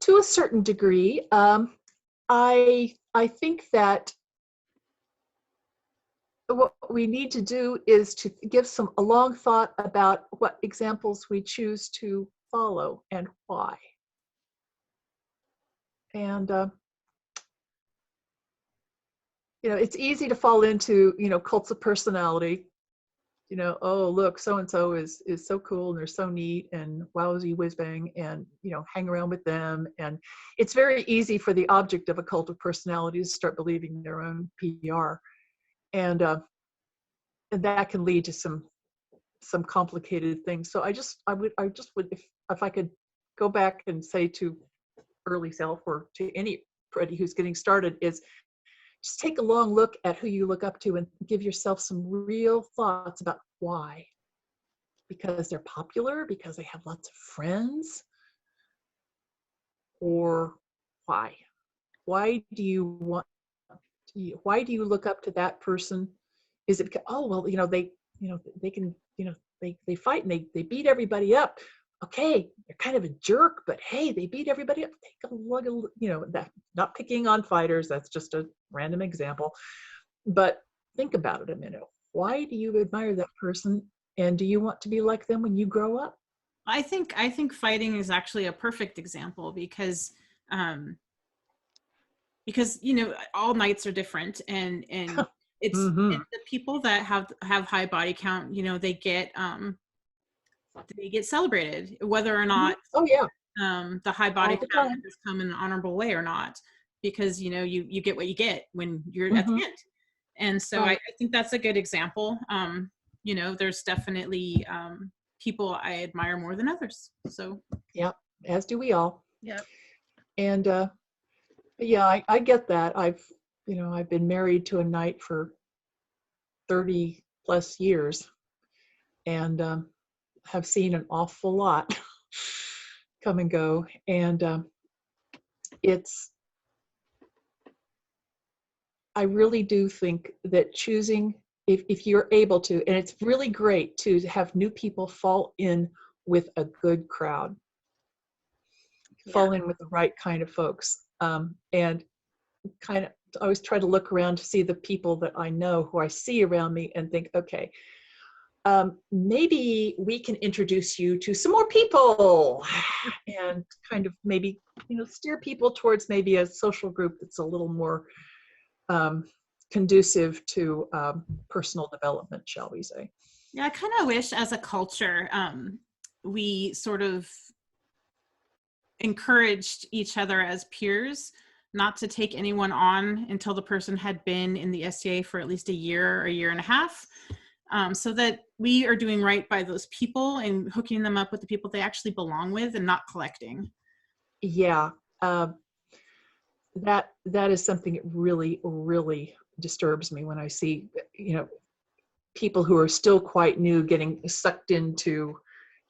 Speaker 2: To a certain degree, I think that what we need to do is to give a long thought about what examples we choose to follow and why. And it's easy to fall into cults of personality. Oh, look, so and so is so cool and they're so neat and wowsy whiz bang, and hang around with them. And it's very easy for the object of a cult of personality to start believing their own PR, and that can lead to some complicated things. So I just would if I could go back and say to early self, or to anybody who's getting started, is just take a long look at who you look up to and give yourself some real thoughts about why. Because they're popular, because they have lots of friends, or why? Why do you look up to that person? Is it, oh, well, they can, they fight and they beat everybody up. Okay, they're kind of a jerk, but hey, they beat everybody up. Take a look, that, not picking on fighters, that's just a random example. But think about it a minute. Why do you admire that person? And do you want to be like them when you grow up?
Speaker 3: I think fighting is actually a perfect example, because all knights are different, and it's,
Speaker 2: Mm-hmm.
Speaker 3: it's the people that have high body count, they get celebrated, whether or not
Speaker 2: Oh yeah,
Speaker 3: the high body count has come in an honorable way or not, because you get what you get when you're at the end. And so I think that's a good example. There's definitely people I admire more than others. So
Speaker 2: yep, as do we all.
Speaker 1: Yep.
Speaker 2: And yeah, I get that. I've been married to a knight for 30 plus years, and have seen an awful lot come and go. And I really do think that choosing, if you're able to, and it's really great to have new people fall in with a good crowd, fall in with the right kind of folks, and kind of always try to look around to see the people that I know, who I see around me, and think, okay, maybe we can introduce you to some more people, and kind of maybe steer people towards maybe a social group that's a little more conducive to personal development, shall we say.
Speaker 3: Yeah, I kind of wish as a culture we sort of encouraged each other as peers not to take anyone on until the person had been in the SCA for at least a year or a year and a half, so that we are doing right by those people and hooking them up with the people they actually belong with, and not collecting.
Speaker 2: Yeah, that is something that really, really disturbs me when I see, people who are still quite new getting sucked into,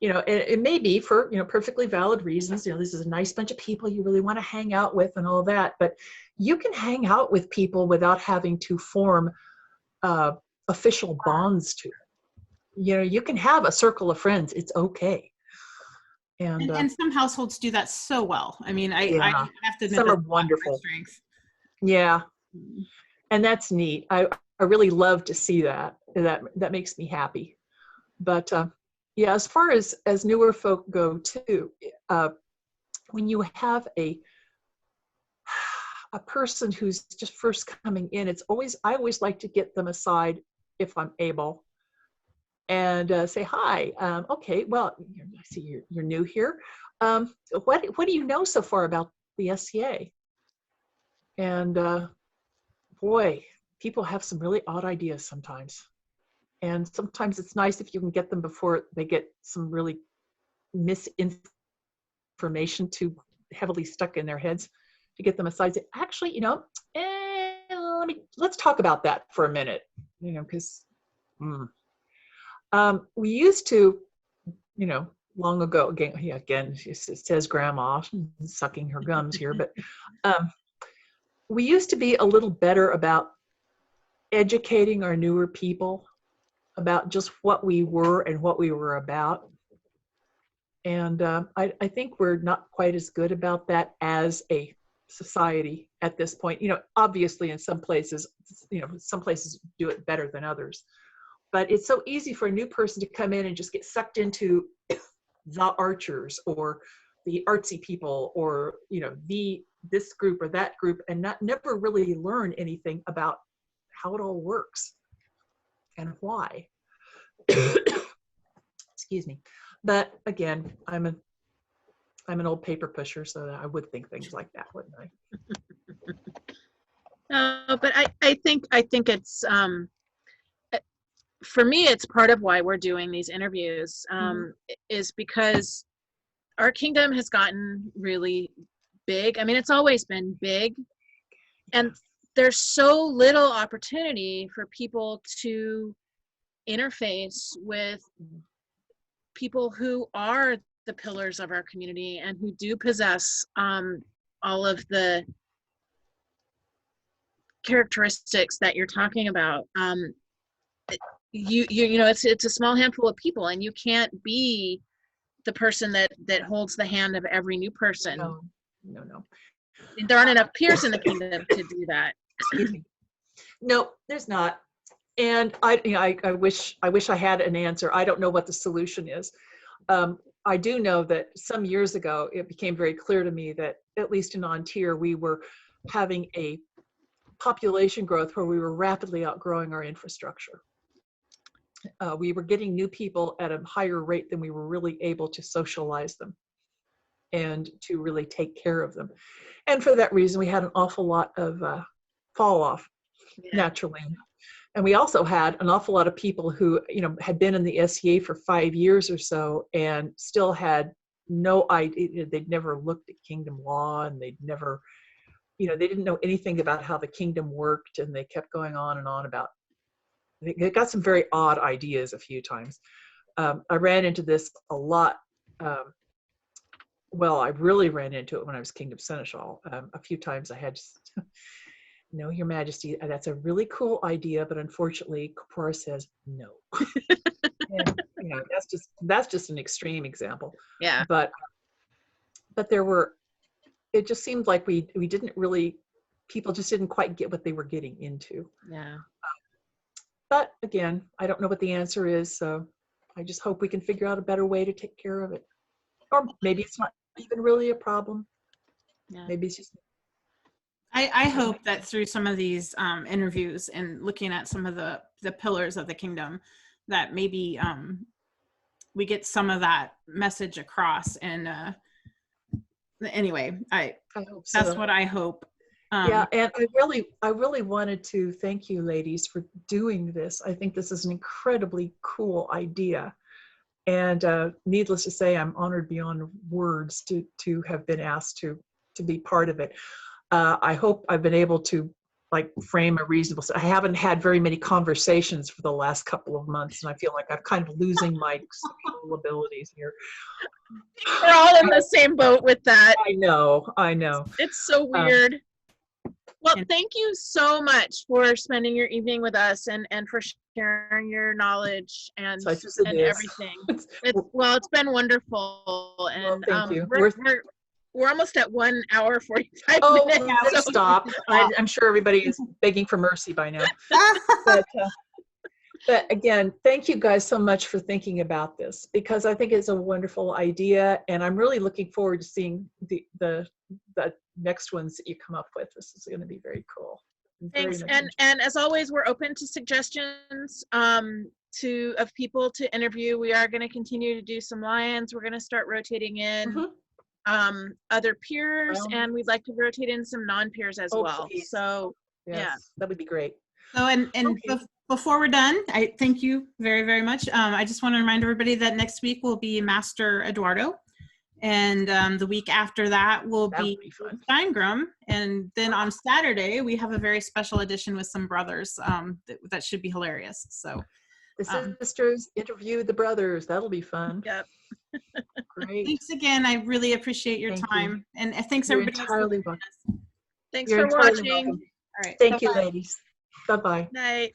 Speaker 2: it may be for, perfectly valid reasons. This is a nice bunch of people you really want to hang out with and all that, but you can hang out with people without having to form official bonds to. You can have a circle of friends. It's okay.
Speaker 3: And some households do that so well. I mean, I have to admit
Speaker 2: some
Speaker 3: that's
Speaker 2: are wonderful.
Speaker 3: my strength.
Speaker 2: Yeah. And that's neat. I really love to see that. That makes me happy. But yeah, as far as newer folk go too, when you have a person who's just first coming in, I always like to get them aside if I'm able, and say, hi, okay, well, I see you're new here. What do you know so far about the SCA? And boy, people have some really odd ideas sometimes. And sometimes it's nice if you can get them before they get some really misinformation too heavily stuck in their heads, to get them aside, say, actually, let's talk about that for a minute, because we used to, long ago, again, it says grandma sucking her gums here, but we used to be a little better about educating our newer people about just what we were and what we were about. And I think we're not quite as good about that as a society at this point. Obviously in some places, some places do it better than others. But it's so easy for a new person to come in and just get sucked into the archers or the artsy people or, this group or that group, and never really learn anything about how it all works and why. Excuse me. But again, I'm an old paper pusher, so I would think things like that, wouldn't I?
Speaker 1: No, but I think it's for me, it's part of why we're doing these interviews, is because our kingdom has gotten really big. I mean, it's always been big, and there's so little opportunity for people to interface with people who are the pillars of our community and who do possess all of the characteristics that you're talking about. It's a small handful of people, and you can't be the person that holds the hand of every new person.
Speaker 2: No.
Speaker 1: There aren't enough peers in the kingdom to do that.
Speaker 2: Excuse me. No, there's not. And I wish I had an answer. I don't know what the solution is. I do know that some years ago, it became very clear to me that, at least in An Tir, we were having a population growth where we were rapidly outgrowing our infrastructure. We were getting new people at a higher rate than we were really able to socialize them and to really take care of them. And for that reason, we had an awful lot of fall off, naturally. And we also had an awful lot of people who, had been in the SCA for 5 years or so and still had no idea. They'd never looked at kingdom law, and they'd never, they didn't know anything about how the kingdom worked, and they kept going on and on about. They got some very odd ideas a few times. I ran into this a lot. I really ran into it when I was Kingdom Seneschal. A few times I had just, no, Your Majesty, that's a really cool idea, but unfortunately, Kapora says no. And, that's just an extreme example.
Speaker 1: Yeah.
Speaker 2: But it just seemed like we didn't really, people just didn't quite get what they were getting into.
Speaker 1: Yeah.
Speaker 2: But again, I don't know what the answer is, so I just hope we can figure out a better way to take care of it. Or maybe it's not even really a problem.
Speaker 1: Yeah.
Speaker 2: Maybe it's just.
Speaker 3: I hope that through some of these interviews and looking at some of the pillars of the kingdom, that maybe we get some of that message across. And anyway, I hope so. That's what I hope.
Speaker 2: Yeah, and I really wanted to thank you, ladies, for doing this. I think this is an incredibly cool idea. And needless to say, I'm honored beyond words to have been asked to be part of it. I hope I've been able to like frame a reasonable. I haven't had very many conversations for the last couple of months, and I feel like I'm kind of losing my sexual abilities here.
Speaker 1: We're all in the same boat with that.
Speaker 2: I know.
Speaker 1: It's so weird. Well, thank you so much for spending your evening with us and for sharing your knowledge and everything. It's been wonderful. And
Speaker 2: thank you.
Speaker 1: We're almost at 1 hour 45 minutes.
Speaker 2: Please stop. I'm sure everybody is begging for mercy by now. But again, thank you guys so much for thinking about this, because I think it's a wonderful idea, and I'm really looking forward to seeing the next ones that you come up with. This is going to be very cool.
Speaker 1: Thanks. And as always, we're open to suggestions of people to interview. We are going to continue to do some Lions. We're going to start rotating in other peers, and we'd like to rotate in some non-peers as well. Please. So yeah,
Speaker 2: that would be great.
Speaker 3: So before we're done, I thank you very, very much. I just want to remind everybody that next week will be Master Eduardo, and the week after that will be Steingrim, and then on Saturday we have a very special edition with some brothers that should be hilarious. So
Speaker 2: the sisters interview the brothers. That'll be fun.
Speaker 1: Yep.
Speaker 2: Great.
Speaker 3: Thanks again. I really appreciate your time, and thanks everybody.
Speaker 2: Entirely welcome.
Speaker 1: Thanks for watching.
Speaker 3: All right.
Speaker 2: Thank you, ladies. Bye-bye.
Speaker 1: Night.